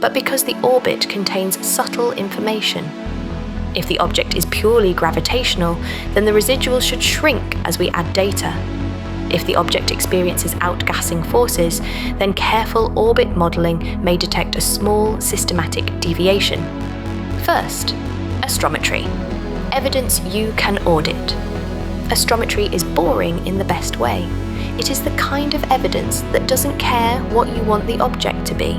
but because the orbit contains subtle information. If the object is purely gravitational, then the residuals should shrink as we add data. If the object experiences outgassing forces, then careful orbit modelling may detect a small systematic deviation. First, astrometry. Evidence you can audit. Astrometry is boring in the best way. It is the kind of evidence that doesn't care what you want the object to be.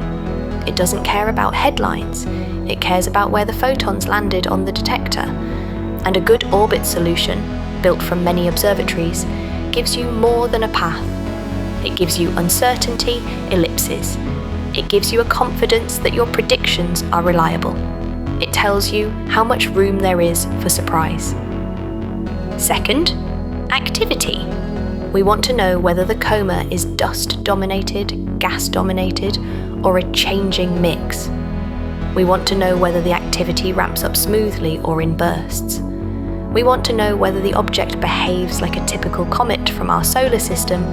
It doesn't care about headlines. It cares about where the photons landed on the detector. And a good orbit solution, built from many observatories, gives you more than a path. It gives you uncertainty, ellipses. It gives you a confidence that your predictions are reliable. It tells you how much room there is for surprise. Second, activity. We want to know whether the coma is dust-dominated, gas-dominated, or a changing mix. We want to know whether the activity ramps up smoothly or in bursts. We want to know whether the object behaves like a typical comet from our solar system,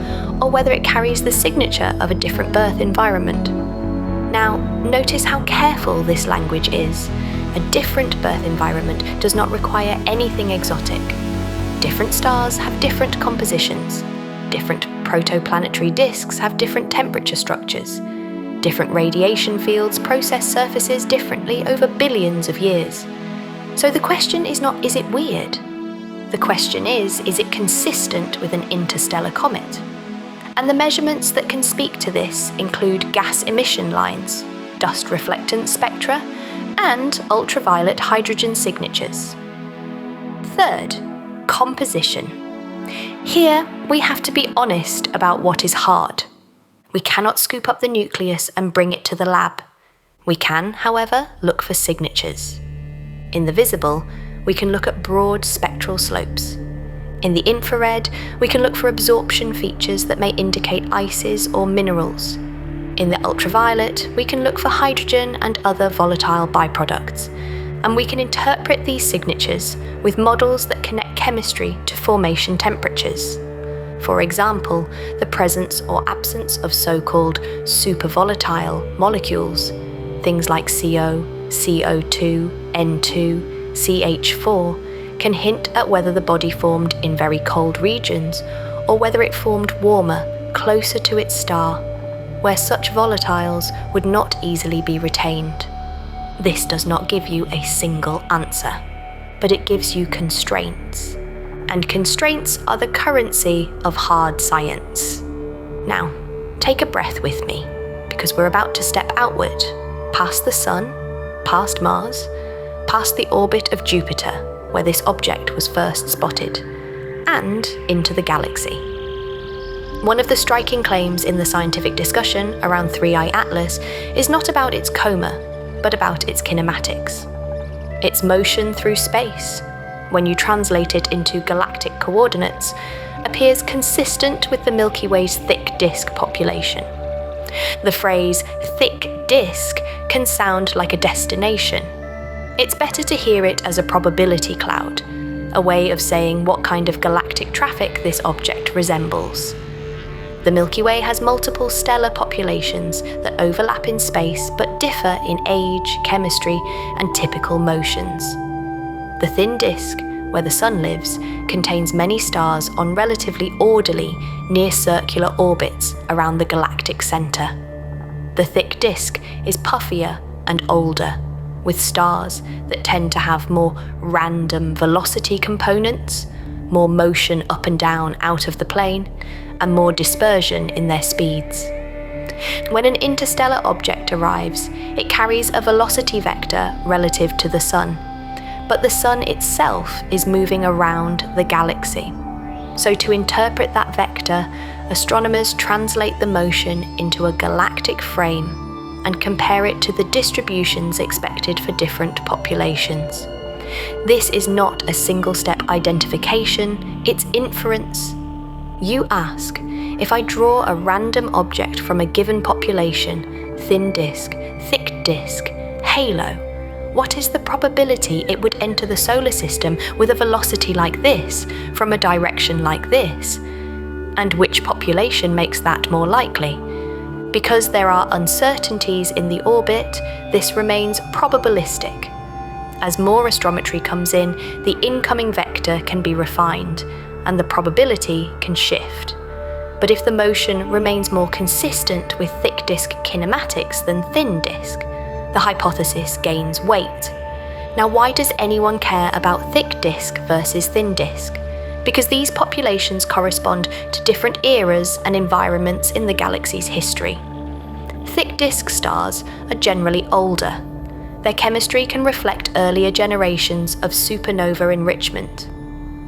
or whether it carries the signature of a different birth environment. Now, notice how careful this language is. A different birth environment does not require anything exotic. Different stars have different compositions. Different protoplanetary disks have different temperature structures. Different radiation fields process surfaces differently over billions of years. So the question is not, is it weird? The question is it consistent with an interstellar comet? And the measurements that can speak to this include gas emission lines, dust reflectance spectra, and ultraviolet hydrogen signatures. Third, composition. Here, we have to be honest about what is hard. We cannot scoop up the nucleus and bring it to the lab. We can, however, look for signatures. In the visible, we can look at broad spectral slopes. In the infrared, we can look for absorption features that may indicate ices or minerals. In the ultraviolet, we can look for hydrogen and other volatile byproducts, and we can interpret these signatures with models that connect chemistry to formation temperatures. For example, the presence or absence of so-called supervolatile molecules, things like CO, CO2, N2, CH4, can hint at whether the body formed in very cold regions or whether it formed warmer, closer to its star, where such volatiles would not easily be retained. This does not give you a single answer, but it gives you constraints. And constraints are the currency of hard science. Now, take a breath with me, because we're about to step outward, past the Sun, past Mars, past the orbit of Jupiter, where this object was first spotted, and into the galaxy. One of the striking claims in the scientific discussion around 3I Atlas is not about its coma, but about its kinematics. Its motion through space, when you translate it into galactic coordinates, appears consistent with the Milky Way's thick disk population. The phrase thick disk can sound like a destination. It's better to hear it as a probability cloud, a way of saying what kind of galactic traffic this object resembles. The Milky Way has multiple stellar populations that overlap in space but differ in age, chemistry, and typical motions. The thin disk, where the Sun lives, contains many stars on relatively orderly, near-circular orbits around the galactic center. The thick disk is puffier and older, with stars that tend to have more random velocity components, more motion up and down out of the plane, and more dispersion in their speeds. When an interstellar object arrives, it carries a velocity vector relative to the Sun, but the Sun itself is moving around the galaxy. So to interpret that vector, astronomers translate the motion into a galactic frame and compare it to the distributions expected for different populations. This is not a single-step identification, it's inference. You ask, if I draw a random object from a given population, thin disk, thick disk, halo, what is the probability it would enter the solar system with a velocity like this, from a direction like this? And which population makes that more likely? Because there are uncertainties in the orbit, this remains probabilistic. As more astrometry comes in, the incoming vector can be refined, and the probability can shift. But if the motion remains more consistent with thick disk kinematics than thin disk, the hypothesis gains weight. Now, why does anyone care about thick disk versus thin disk? Because these populations correspond to different eras and environments in the galaxy's history. Thick disk stars are generally older. Their chemistry can reflect earlier generations of supernova enrichment.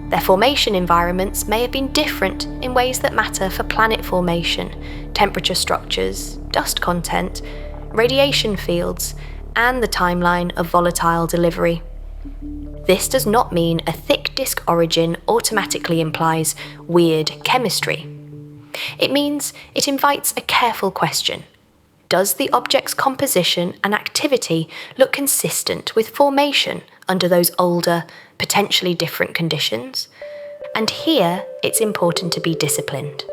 Their formation environments may have been different in ways that matter for planet formation, temperature structures, dust content, radiation fields, and the timeline of volatile delivery. This does not mean a thick disk origin automatically implies weird chemistry. It means it invites a careful question. Does the object's composition and activity look consistent with formation under those older, potentially different conditions? And here, it's important to be disciplined.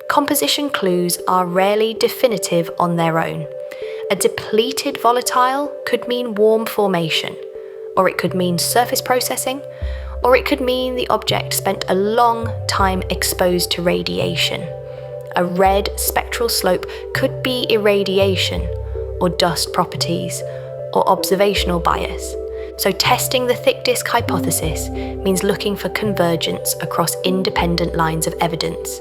Composition clues are rarely definitive on their own. A depleted volatile could mean warm formation, or it could mean surface processing, or it could mean the object spent a long time exposed to radiation. A red spectral slope could be irradiation, or dust properties, or observational bias. So testing the thick disk hypothesis means looking for convergence across independent lines of evidence: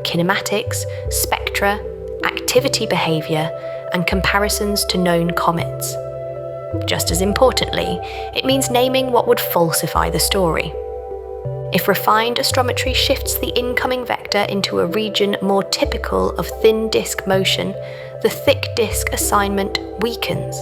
kinematics, spectra, activity behaviour, and comparisons to known comets. Just as importantly, it means naming what would falsify the story. If refined astrometry shifts the incoming vector into a region more typical of thin disk motion, the thick disk assignment weakens.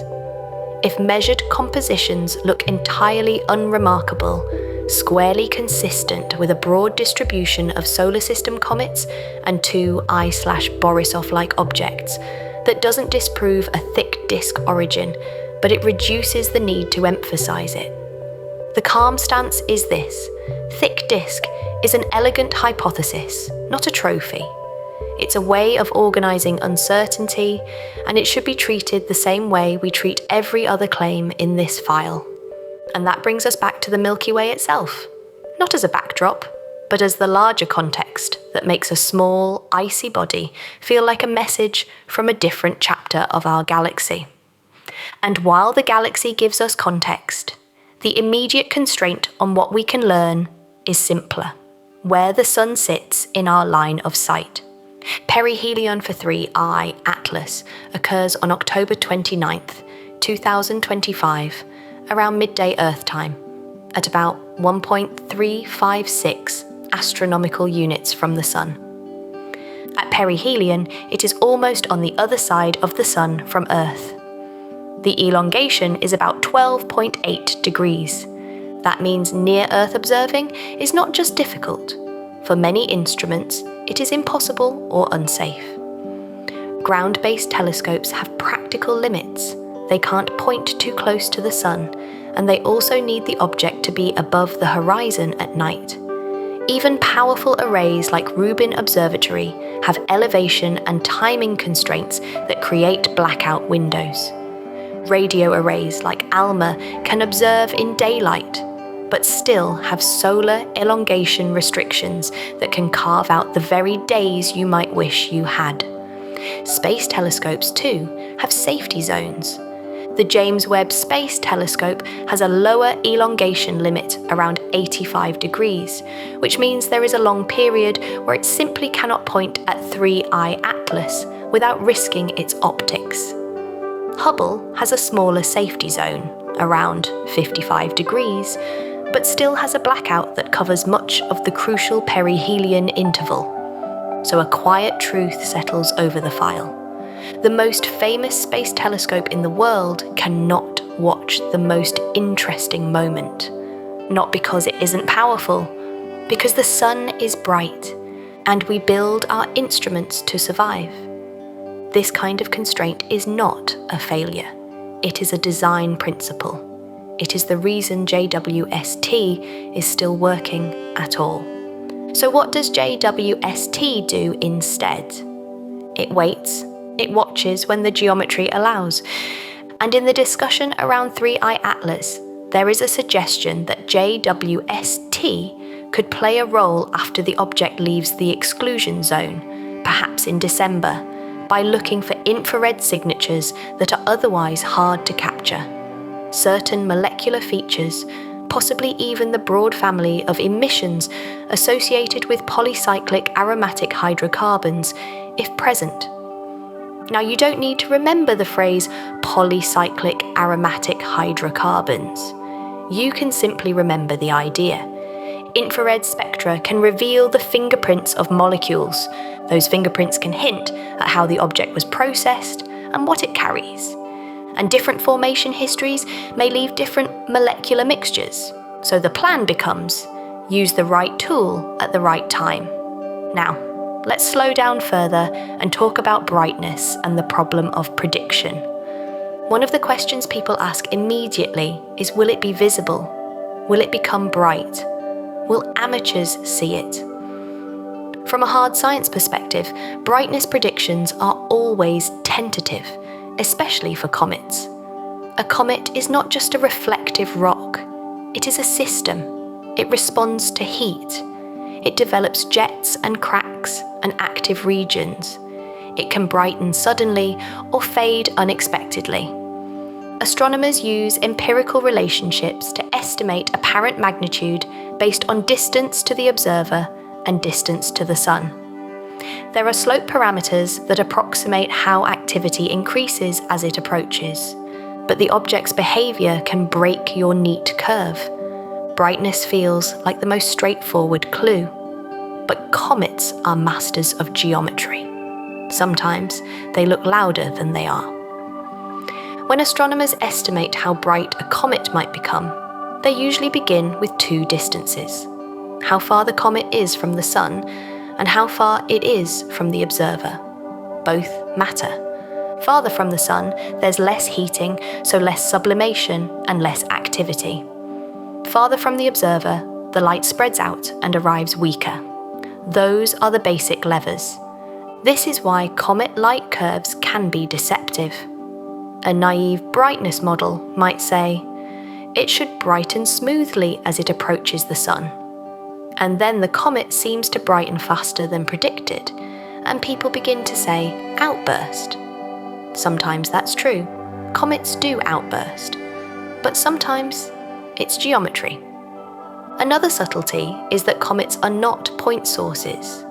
If measured compositions look entirely unremarkable, squarely consistent with a broad distribution of solar system comets and two I/Borisov-like objects, that doesn't disprove a thick disk origin, but it reduces the need to emphasize it. The calm stance is this: thick disk is an elegant hypothesis, not a trophy. It's a way of organizing uncertainty, and it should be treated the same way we treat every other claim in this file. And that brings us back to the Milky Way itself, not as a backdrop, but as the larger context that makes a small, icy body feel like a message from a different chapter of our galaxy. And while the galaxy gives us context, the immediate constraint on what we can learn is simpler: where the sun sits in our line of sight. Perihelion for 3I Atlas occurs on October 29th, 2025, around midday Earth time, at about 1.356 astronomical units from the Sun. At perihelion, it is almost on the other side of the Sun from Earth. The elongation is about 12.8 degrees. That means near-Earth observing is not just difficult. For many instruments, it is impossible or unsafe. Ground-based telescopes have practical limits. They can't point too close to the Sun, and they also need the object to be above the horizon at night. Even powerful arrays like Rubin Observatory have elevation and timing constraints that create blackout windows. Radio arrays like ALMA can observe in daylight, but still have solar elongation restrictions that can carve out the very days you might wish you had. Space telescopes, too, have safety zones. The James Webb Space Telescope has a lower elongation limit around 85 degrees, which means there is a long period where it simply cannot point at 3I Atlas without risking its optics. Hubble has a smaller safety zone, around 55 degrees, but still has a blackout that covers much of the crucial perihelion interval. So a quiet truth settles over the file. The most famous space telescope in the world cannot watch the most interesting moment. Not because it isn't powerful, because the sun is bright, and we build our instruments to survive. This kind of constraint is not a failure. It is a design principle. It is the reason JWST is still working at all. So what does JWST do instead? It waits, it watches when the geometry allows. And in the discussion around 3i Atlas, there is a suggestion that JWST could play a role after the object leaves the exclusion zone, perhaps in December, by looking for infrared signatures that are otherwise hard to capture. Certain molecular features, possibly even the broad family of emissions associated with polycyclic aromatic hydrocarbons, if present. Now, you don't need to remember the phrase polycyclic aromatic hydrocarbons. You can simply remember the idea. Infrared spectra can reveal the fingerprints of molecules. Those fingerprints can hint at how the object was processed and what it carries. And different formation histories may leave different molecular mixtures. So the plan becomes, use the right tool at the right time. Now, let's slow down further and talk about brightness and the problem of prediction. One of the questions people ask immediately is, will it be visible? Will it become bright? Will amateurs see it? From a hard science perspective, brightness predictions are always tentative, especially for comets. A comet is not just a reflective rock. It is a system. It responds to heat. It develops jets and cracks and active regions. It can brighten suddenly or fade unexpectedly. Astronomers use empirical relationships to estimate apparent magnitude based on distance to the observer and distance to the sun. There are slope parameters that approximate how activity increases as it approaches, but the object's behavior can break your neat curve. Brightness feels like the most straightforward clue, but comets are masters of geometry. Sometimes they look louder than they are. When astronomers estimate how bright a comet might become, they usually begin with two distances: how far the comet is from the sun and how far it is from the observer. Both matter. Farther from the sun, there's less heating, so less sublimation and less activity. Farther from the observer, the light spreads out and arrives weaker. Those are the basic levers. This is why comet light curves can be deceptive. A naive brightness model might say, it should brighten smoothly as it approaches the sun. And then the comet seems to brighten faster than predicted, and people begin to say, outburst. Sometimes that's true. Comets do outburst. But sometimes it's geometry. Another subtlety is that comets are not point sources.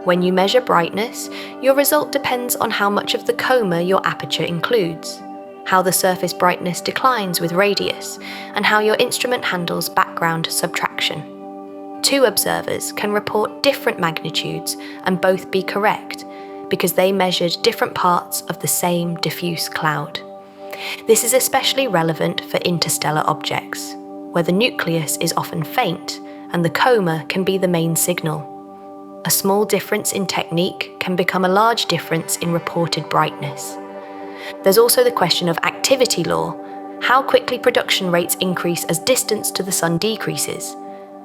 When you measure brightness, your result depends on how much of the coma your aperture includes, how the surface brightness declines with radius, and how your instrument handles background subtraction. Two observers can report different magnitudes and both be correct, because they measured different parts of the same diffuse cloud. This is especially relevant for interstellar objects, where the nucleus is often faint and the coma can be the main signal. A small difference in technique can become a large difference in reported brightness. There's also the question of activity law, how quickly production rates increase as distance to the sun decreases.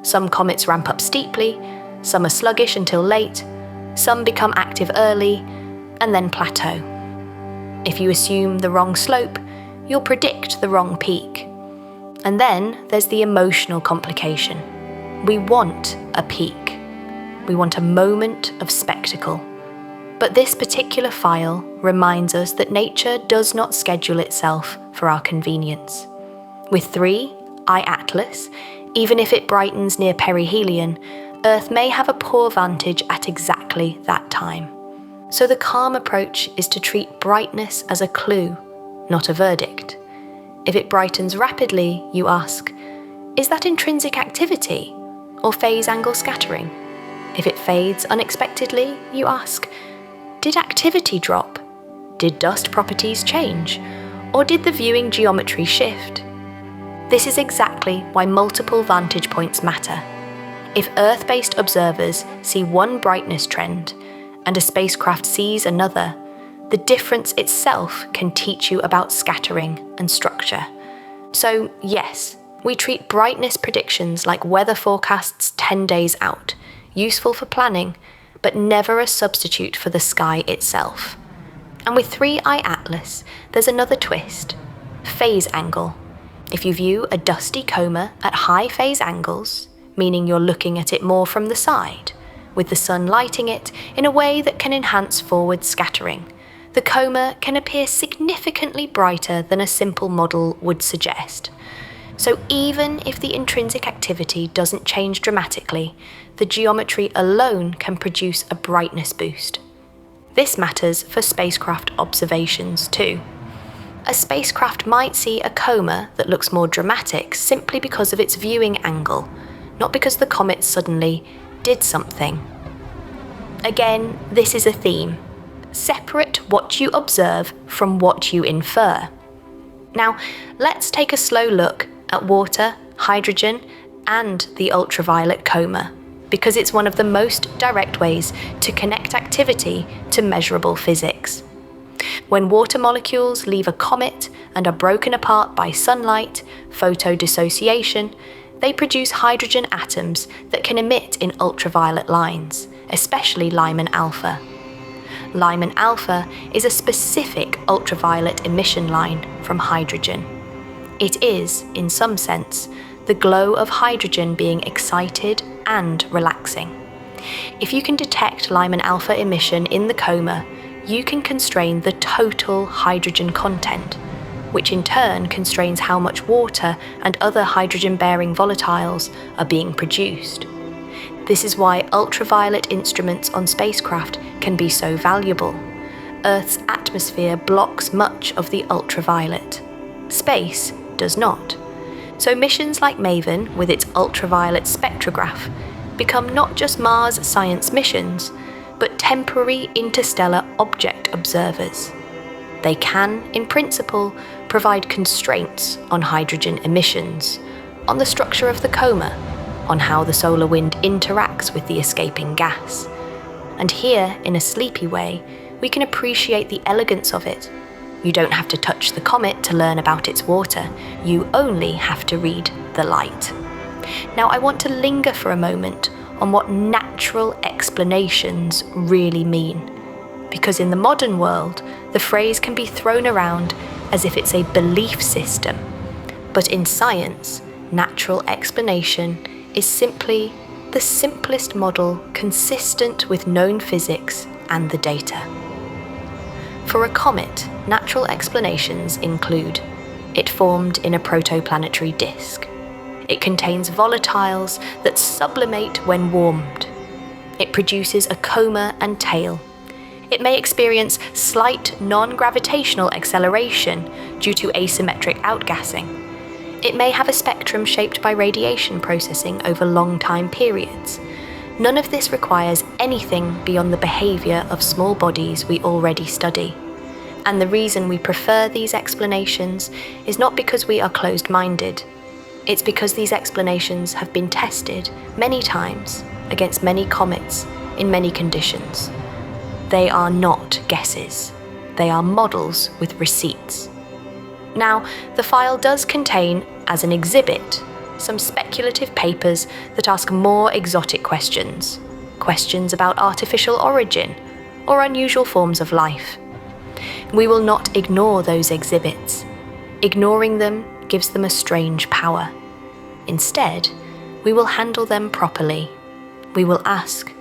Some comets ramp up steeply, some are sluggish until late, some become active early, and then plateau. If you assume the wrong slope, you'll predict the wrong peak. And then there's the emotional complication. We want a peak. We want a moment of spectacle. But this particular file reminds us that nature does not schedule itself for our convenience. With 3i Atlas, even if it brightens near perihelion, Earth may have a poor vantage at exactly that time. So the calm approach is to treat brightness as a clue, not a verdict. If it brightens rapidly, you ask, is that intrinsic activity or phase angle scattering? If it fades unexpectedly, you ask, did activity drop? Did dust properties change? Or did the viewing geometry shift? This is exactly why multiple vantage points matter. If Earth-based observers see one brightness trend and a spacecraft sees another, the difference itself can teach you about scattering and structure. So yes, we treat brightness predictions like weather forecasts 10 days out, useful for planning, but never a substitute for the sky itself. And with 3-eye atlas, there's another twist: phase angle. If you view a dusty coma at high phase angles, meaning you're looking at it more from the side, with the sun lighting it in a way that can enhance forward scattering, the coma can appear significantly brighter than a simple model would suggest. So even if the intrinsic activity doesn't change dramatically, the geometry alone can produce a brightness boost. This matters for spacecraft observations too. A spacecraft might see a coma that looks more dramatic simply because of its viewing angle, not because the comet suddenly did something. Again, this is a theme. Separate what you observe from what you infer. Now, let's take a slow look at water, hydrogen, and the ultraviolet coma, because it's one of the most direct ways to connect activity to measurable physics. When water molecules leave a comet and are broken apart by sunlight, photodissociation, they produce hydrogen atoms that can emit in ultraviolet lines, especially Lyman alpha. Lyman alpha is a specific ultraviolet emission line from hydrogen. It is, in some sense, the glow of hydrogen being excited and relaxing. If you can detect Lyman alpha emission in the coma, you can constrain the total hydrogen content, which in turn constrains how much water and other hydrogen-bearing volatiles are being produced. This is why ultraviolet instruments on spacecraft can be so valuable. Earth's atmosphere blocks much of the ultraviolet. Space does not. So missions like MAVEN, with its ultraviolet spectrograph, become not just Mars science missions, but temporary interstellar object observers. They can, in principle, provide constraints on hydrogen emissions, on the structure of the coma, on how the solar wind interacts with the escaping gas. And here, in a sleepy way, we can appreciate the elegance of it. You don't have to touch the comet to learn about its water, you only have to read the light. Now I want to linger for a moment on what natural explanations really mean, because in the modern world, the phrase can be thrown around as if it's a belief system. But in science, natural explanation is simply the simplest model consistent with known physics and the data. For a comet, natural explanations include: it formed in a protoplanetary disk. It contains volatiles that sublimate when warmed. It produces a coma and tail. It may experience slight non-gravitational acceleration due to asymmetric outgassing. It may have a spectrum shaped by radiation processing over long time periods. None of this requires anything beyond the behaviour of small bodies we already study. And the reason we prefer these explanations is not because we are closed-minded. It's because these explanations have been tested many times against many comets in many conditions. They are not guesses. They are models with receipts. Now, the file does contain, as an exhibit, some speculative papers that ask more exotic questions. Questions about artificial origin or unusual forms of life. We will not ignore those exhibits. Ignoring them gives them a strange power. Instead, we will handle them properly. We will ask,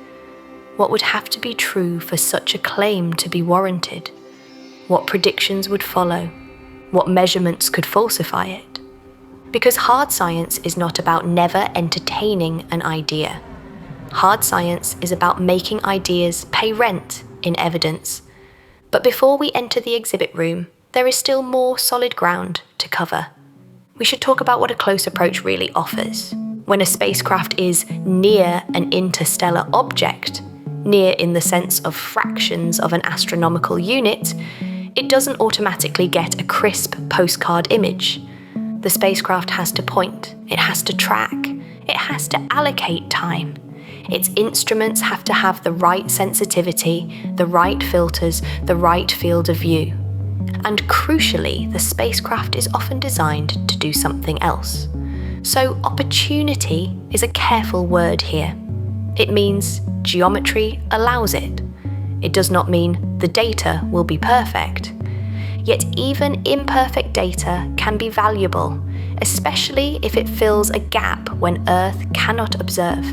what would have to be true for such a claim to be warranted? What predictions would follow? What measurements could falsify it? Because hard science is not about never entertaining an idea. Hard science is about making ideas pay rent in evidence. But before we enter the exhibit room, there is still more solid ground to cover. We should talk about what a close approach really offers. When a spacecraft is near an interstellar object, near in the sense of fractions of an astronomical unit, it doesn't automatically get a crisp postcard image. The spacecraft has to point, it has to track, it has to allocate time. Its instruments have to have the right sensitivity, the right filters, the right field of view. And crucially, the spacecraft is often designed to do something else. So opportunity is a careful word here. It means geometry allows it. It does not mean the data will be perfect. Yet even imperfect data can be valuable, especially if it fills a gap when Earth cannot observe.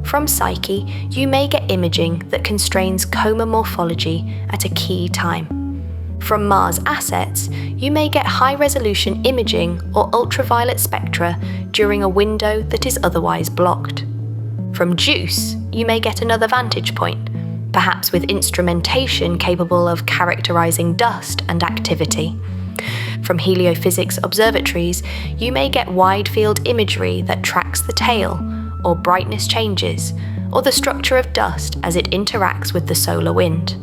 From Psyche, you may get imaging that constrains coma morphology at a key time. From Mars assets, you may get high-resolution imaging or ultraviolet spectra during a window that is otherwise blocked. From JUICE, you may get another vantage point, perhaps with instrumentation capable of characterizing dust and activity. From heliophysics observatories, you may get wide-field imagery that tracks the tail, or brightness changes, or the structure of dust as it interacts with the solar wind.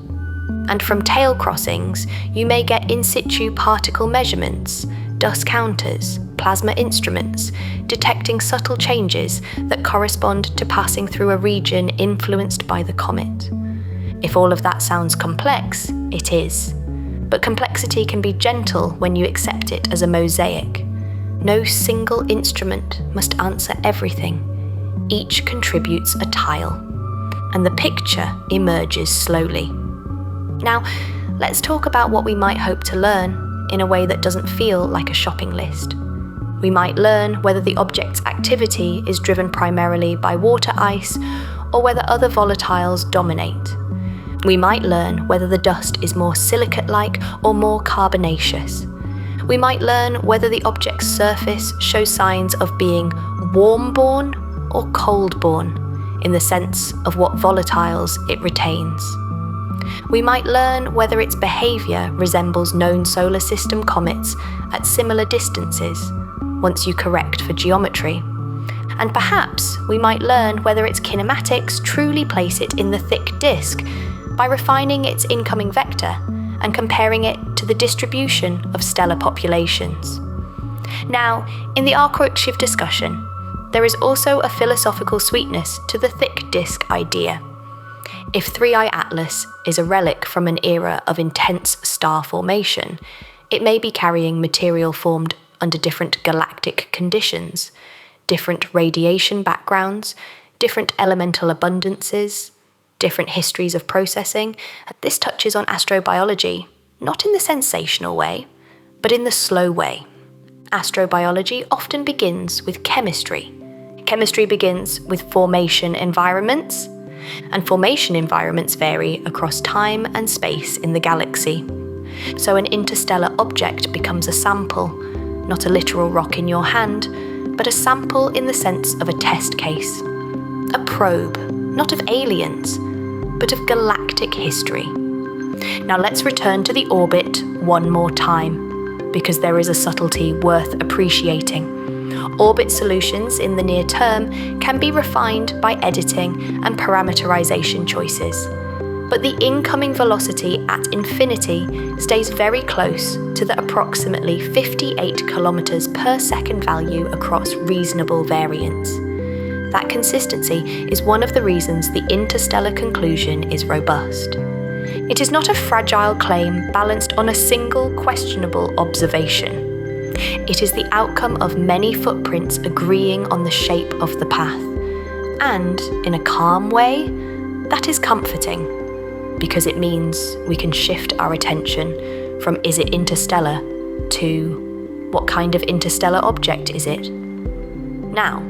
And from tail crossings, you may get in situ particle measurements, dust counters, plasma instruments, detecting subtle changes that correspond to passing through a region influenced by the comet. If all of that sounds complex, it is. But complexity can be gentle when you accept it as a mosaic. No single instrument must answer everything. Each contributes a tile, and the picture emerges slowly. Now, let's talk about what we might hope to learn in a way that doesn't feel like a shopping list. We might learn whether the object's activity is driven primarily by water ice or whether other volatiles dominate. We might learn whether the dust is more silicate-like or more carbonaceous. We might learn whether the object's surface shows signs of being warm-borne or cold-borne, in the sense of what volatiles it retains. We might learn whether its behaviour resembles known solar system comets at similar distances, once you correct for geometry. And perhaps we might learn whether its kinematics truly place it in the thick disk by refining its incoming vector and comparing it to the distribution of stellar populations. Now, in the arc-shift discussion, there is also a philosophical sweetness to the thick disk idea. If 3i Atlas is a relic from an era of intense star formation, it may be carrying material formed under different galactic conditions, different radiation backgrounds, different elemental abundances, different histories of processing. This touches on astrobiology, not in the sensational way, but in the slow way. Astrobiology often begins with chemistry. Chemistry begins with formation environments, and formation environments vary across time and space in the galaxy. So an interstellar object becomes a sample, not a literal rock in your hand, but a sample in the sense of a test case. A probe, not of aliens, but of galactic history. Now let's return to the orbit one more time, because there is a subtlety worth appreciating. Orbit solutions in the near term can be refined by editing and parameterization choices, but the incoming velocity at infinity stays very close to the approximately 58 kilometers per second value across reasonable variance. That consistency is one of the reasons the interstellar conclusion is robust. It is not a fragile claim balanced on a single questionable observation. It is the outcome of many footprints agreeing on the shape of the path. And, in a calm way, that is comforting, because it means we can shift our attention from is it interstellar to what kind of interstellar object is it? Now,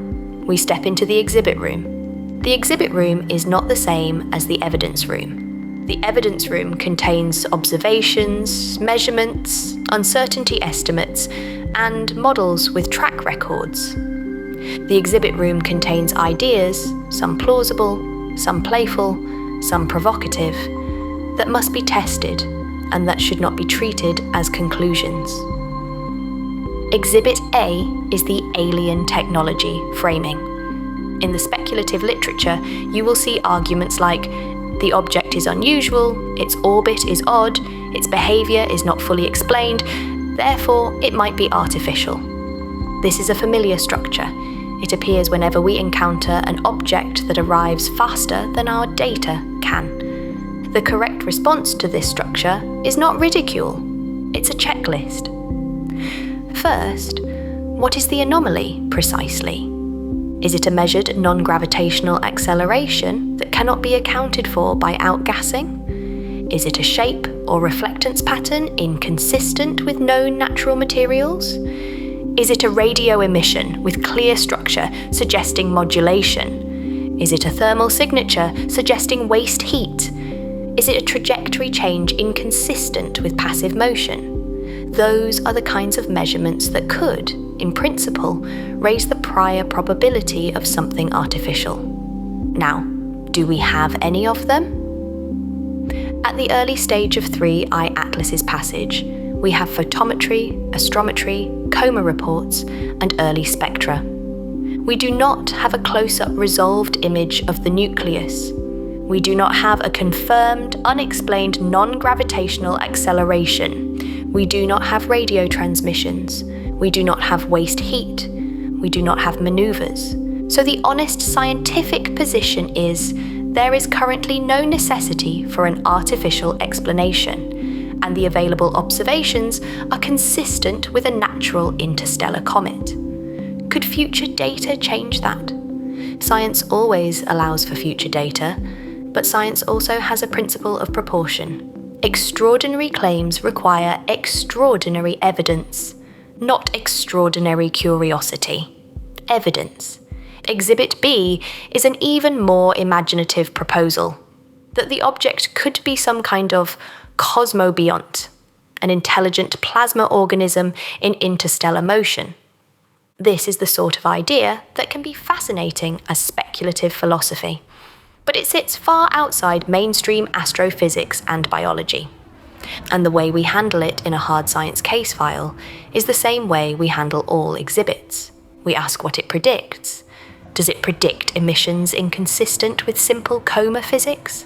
we step into the exhibit room. The exhibit room is not the same as the evidence room. The evidence room contains observations, measurements, uncertainty estimates, and models with track records. The exhibit room contains ideas, some plausible, some playful, some provocative, that must be tested and that should not be treated as conclusions. Exhibit A is the alien technology framing. In the speculative literature, you will see arguments like the object is unusual, its orbit is odd, Its behaviour is not fully explained, therefore it might be artificial. This is a familiar structure. It appears whenever we encounter an object that arrives faster than our data can. The correct response to this structure is not ridicule, it's a checklist. First, what is the anomaly precisely? Is it a measured non-gravitational acceleration that cannot be accounted for by outgassing? Is it a shape or reflectance pattern inconsistent with known natural materials? Is it a radio emission with clear structure suggesting modulation? Is it a thermal signature suggesting waste heat? Is it a trajectory change inconsistent with passive motion? Those are the kinds of measurements that could, in principle, raise the prior probability of something artificial. Now, do we have any of them? At the early stage of 3I Atlas's passage, we have photometry, astrometry, coma reports, and early spectra. We do not have a close-up resolved image of the nucleus. We do not have a confirmed, unexplained non-gravitational acceleration. We do not have radio transmissions. We do not have waste heat. We do not have maneuvers. So the honest scientific position is there is currently no necessity for an artificial explanation, and the available observations are consistent with a natural interstellar comet. Could future data change that? Science always allows for future data, but science also has a principle of proportion. Extraordinary claims require extraordinary evidence, not extraordinary curiosity. Evidence. Exhibit B is an even more imaginative proposal, that the object could be some kind of cosmobiont, an intelligent plasma organism in interstellar motion. This is the sort of idea that can be fascinating as speculative philosophy, but it sits far outside mainstream astrophysics and biology. And the way we handle it in a hard science case file is the same way we handle all exhibits. We ask what it predicts. Does it predict emissions inconsistent with simple coma physics?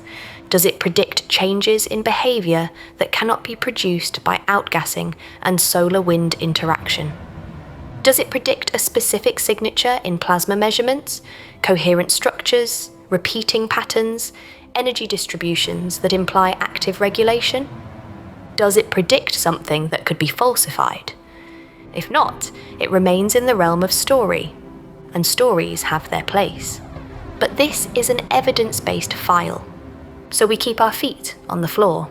Does it predict changes in behaviour that cannot be produced by outgassing and solar-wind interaction? Does it predict a specific signature in plasma measurements, coherent structures, repeating patterns, energy distributions that imply active regulation? Does it predict something that could be falsified? If not, it remains in the realm of story, and stories have their place. But this is an evidence-based file, so we keep our feet on the floor.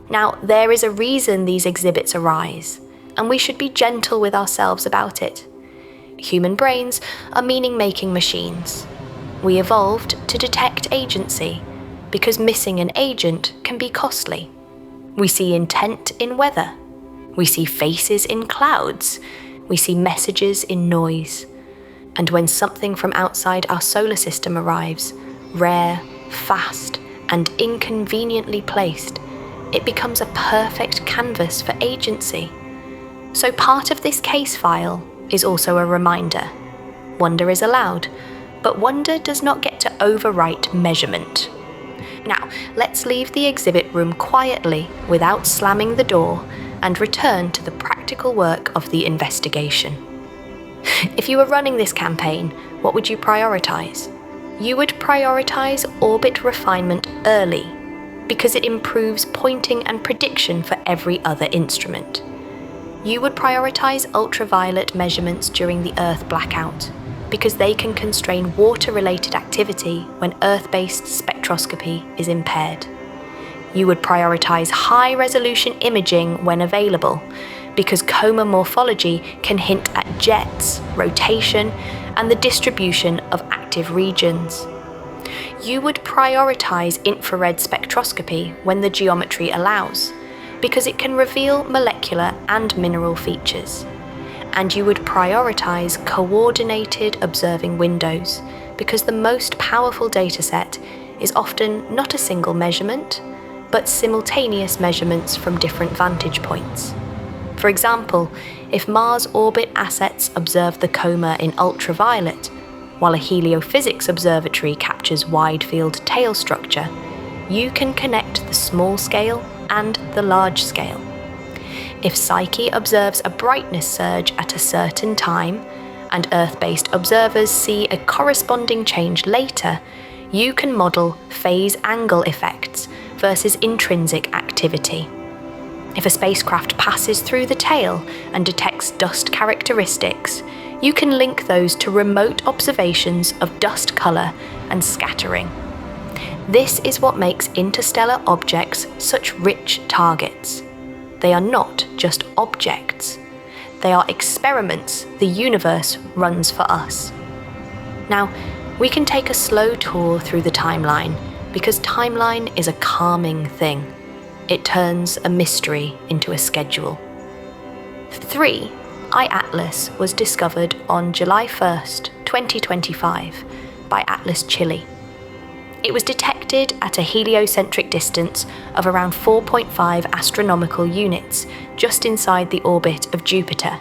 Now, there is a reason these exhibits arise, and we should be gentle with ourselves about it. Human brains are meaning-making machines. We evolved to detect agency, because missing an agent can be costly. We see intent in weather. We see faces in clouds. We see messages in noise. And when something from outside our solar system arrives, rare, fast, and inconveniently placed, it becomes a perfect canvas for agency. So part of this case file is also a reminder. Wonder is allowed, but wonder does not get to overwrite measurement. Now, let's leave the exhibit room quietly without slamming the door and return to the practical work of the investigation. If you were running this campaign, what would you prioritise? You would prioritise orbit refinement early, because it improves pointing and prediction for every other instrument. You would prioritise ultraviolet measurements during the Earth blackout, because they can constrain water-related activity when Earth-based spectroscopy is impaired. You would prioritise high-resolution imaging when available, because coma morphology can hint at jets, rotation, and the distribution of active regions. You would prioritise infrared spectroscopy when the geometry allows, because it can reveal molecular and mineral features. And you would prioritise coordinated observing windows, because the most powerful dataset is often not a single measurement, but simultaneous measurements from different vantage points. For example, if Mars orbit assets observe the coma in ultraviolet, while a heliophysics observatory captures wide-field tail structure, you can connect the small-scale and the large scale. If Psyche observes a brightness surge at a certain time, and Earth-based observers see a corresponding change later, you can model phase angle effects versus intrinsic activity. If a spacecraft passes through the tail and detects dust characteristics, you can link those to remote observations of dust colour and scattering. This is what makes interstellar objects such rich targets. They are not just objects. They are experiments the universe runs for us. Now, we can take a slow tour through the timeline, because timeline is a calming thing. It turns a mystery into a schedule. 3. I-Atlas was discovered on July 1st, 2025 by Atlas Chile. It was detected at a heliocentric distance of around 4.5 astronomical units, just inside the orbit of Jupiter.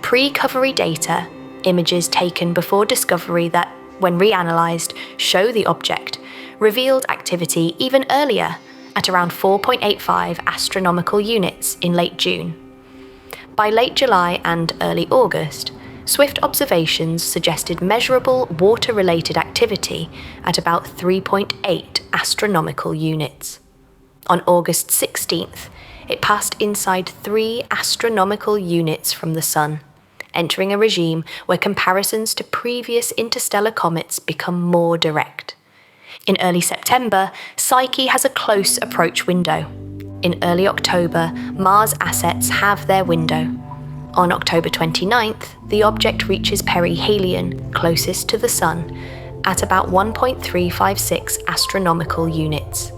Pre-covery data, images taken before discovery that, when reanalysed, show the object, revealed activity even earlier, at around 4.85 astronomical units in late June. By late July and early August, swift observations suggested measurable water-related activity at about 3.8 astronomical units. On August 16th, it passed inside 3 astronomical units from the Sun, entering a regime where comparisons to previous interstellar comets become more direct. In early September, Psyche has a close approach window. In early October, Mars assets have their window. On October 29th, the object reaches perihelion, closest to the Sun, at about 1.356 astronomical units.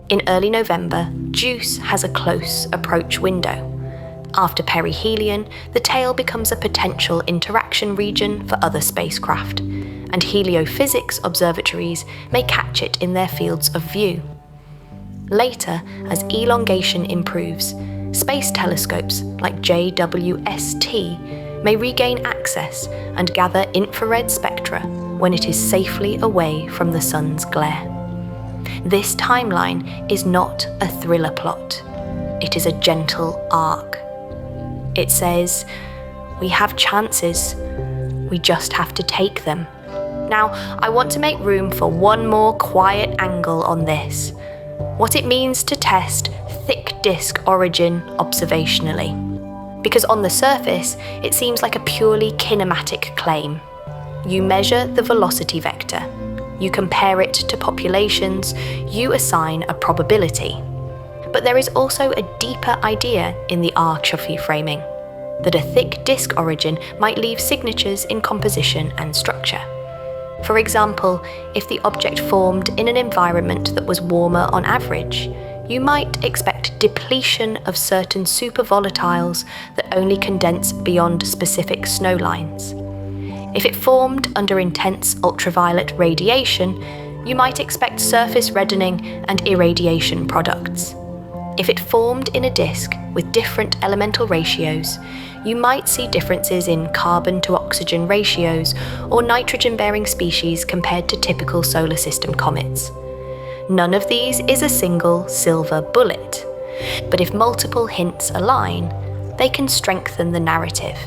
In early November, JUICE has a close approach window. After perihelion, the tail becomes a potential interaction region for other spacecraft, and heliophysics observatories may catch it in their fields of view. Later, as elongation improves, space telescopes like JWST may regain access and gather infrared spectra when it is safely away from the Sun's glare. This timeline is not a thriller plot. It is a gentle arc. It says, we have chances, we just have to take them. Now, I want to make room for one more quiet angle on this: what it means to test thick disk origin observationally. Because on the surface, it seems like a purely kinematic claim. You measure the velocity vector, you compare it to populations, you assign a probability. But there is also a deeper idea in the R-Chuffy framing, that a thick disk origin might leave signatures in composition and structure. For example, if the object formed in an environment that was warmer on average, you might expect depletion of certain supervolatiles that only condense beyond specific snowlines. If it formed under intense ultraviolet radiation, you might expect surface reddening and irradiation products. If it formed in a disk with different elemental ratios, you might see differences in carbon to oxygen ratios or nitrogen-bearing species compared to typical solar system comets. None of these is a single silver bullet, but if multiple hints align, they can strengthen the narrative.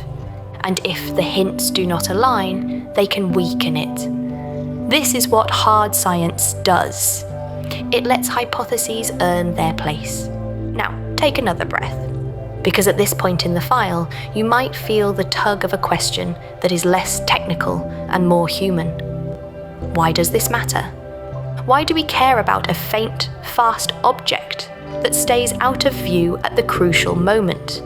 And if the hints do not align, they can weaken it. This is what hard science does. It lets hypotheses earn their place. Now, take another breath, because at this point in the file, you might feel the tug of a question that is less technical and more human. Why does this matter? Why do we care about a faint, fast object that stays out of view at the crucial moment?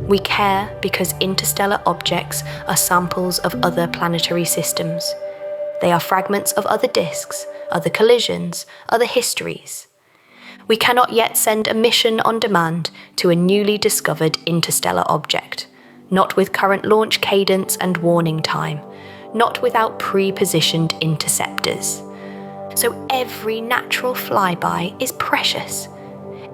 We care because interstellar objects are samples of other planetary systems. They are fragments of other disks, other collisions, other histories. We cannot yet send a mission on demand to a newly discovered interstellar object, not with current launch cadence and warning time, not without pre-positioned interceptors. So every natural flyby is precious.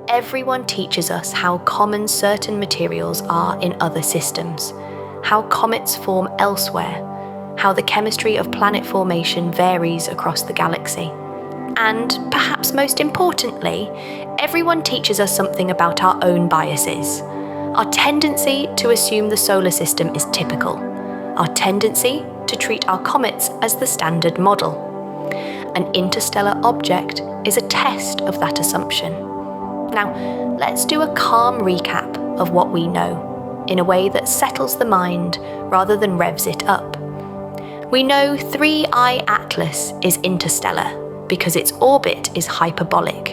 Everyone teaches us how common certain materials are in other systems, how comets form elsewhere, how the chemistry of planet formation varies across the galaxy. And, perhaps most importantly, everyone teaches us something about our own biases. Our tendency to assume the solar system is typical. Our tendency to treat our comets as the standard model. An interstellar object is a test of that assumption. Now, let's do a calm recap of what we know, in a way that settles the mind rather than revs it up. We know 3I Atlas is interstellar because its orbit is hyperbolic,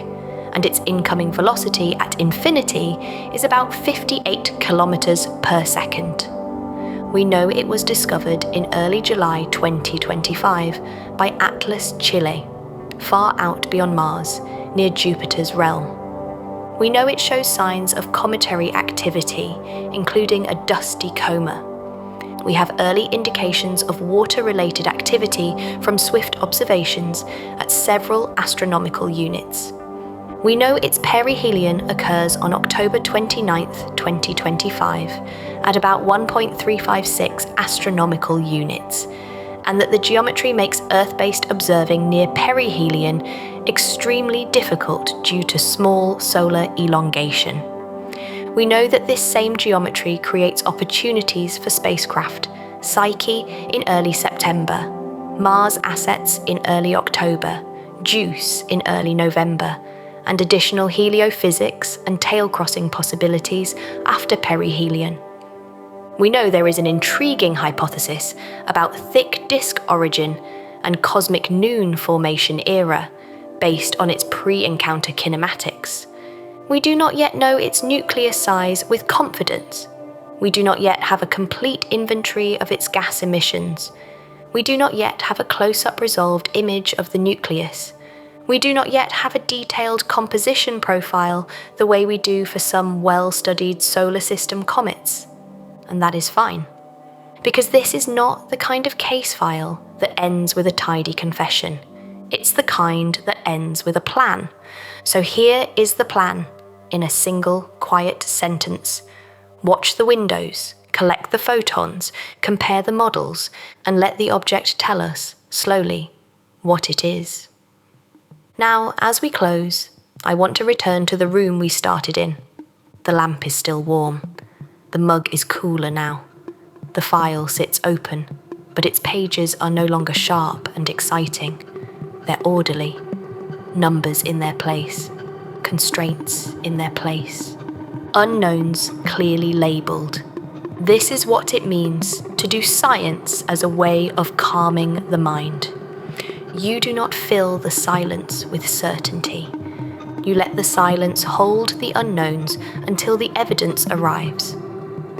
and its incoming velocity at infinity is about 58 kilometers per second. We know it was discovered in early July 2025 by Atlas Chile, far out beyond Mars, near Jupiter's realm. We know it shows signs of cometary activity, including a dusty coma. We have early indications of water-related activity from swift observations at several astronomical units. We know its perihelion occurs on October 29, 2025, at about 1.356 astronomical units, and that the geometry makes Earth-based observing near perihelion extremely difficult due to small solar elongation. We know that this same geometry creates opportunities for spacecraft, Psyche in early September, Mars assets in early October, JUICE in early November, and additional heliophysics and tail-crossing possibilities after perihelion. We know there is an intriguing hypothesis about thick disk origin and cosmic noon formation era, based on its pre-encounter kinematics. We do not yet know its nucleus size with confidence. We do not yet have a complete inventory of its gas emissions. We do not yet have a close-up resolved image of the nucleus. We do not yet have a detailed composition profile the way we do for some well-studied solar system comets. And that is fine, because this is not the kind of case file that ends with a tidy confession. It's the kind that ends with a plan. So here is the plan, in a single, quiet sentence. Watch the windows, collect the photons, compare the models, and let the object tell us, slowly, what it is. Now, as we close, I want to return to the room we started in. The lamp is still warm. The mug is cooler now. The file sits open, but its pages are no longer sharp and exciting. They're orderly. Numbers in their place. Constraints in their place. Unknowns clearly labelled. This is what it means to do science as a way of calming the mind. You do not fill the silence with certainty. You let the silence hold the unknowns until the evidence arrives.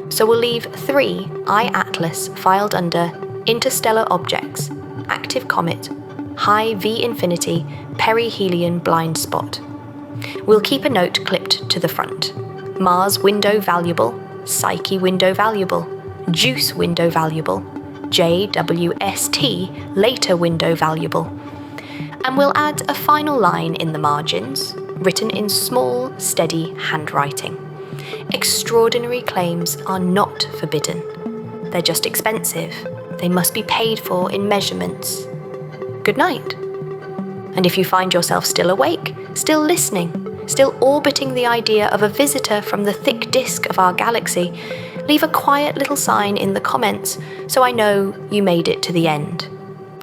So we'll leave 3I Atlas filed under Interstellar Objects, Active Comet, High V Infinity, Perihelion Blind Spot. We'll keep a note clipped to the front. Mars window valuable, Psyche window valuable, JUICE window valuable, JWST later window valuable. And we'll add a final line in the margins, written in small, steady handwriting. Extraordinary claims are not forbidden. They're just expensive. They must be paid for in measurements. Good night. And if you find yourself still awake, still listening, still orbiting the idea of a visitor from the thick disk of our galaxy, leave a quiet little sign in the comments so I know you made it to the end.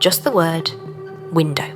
Just the word window.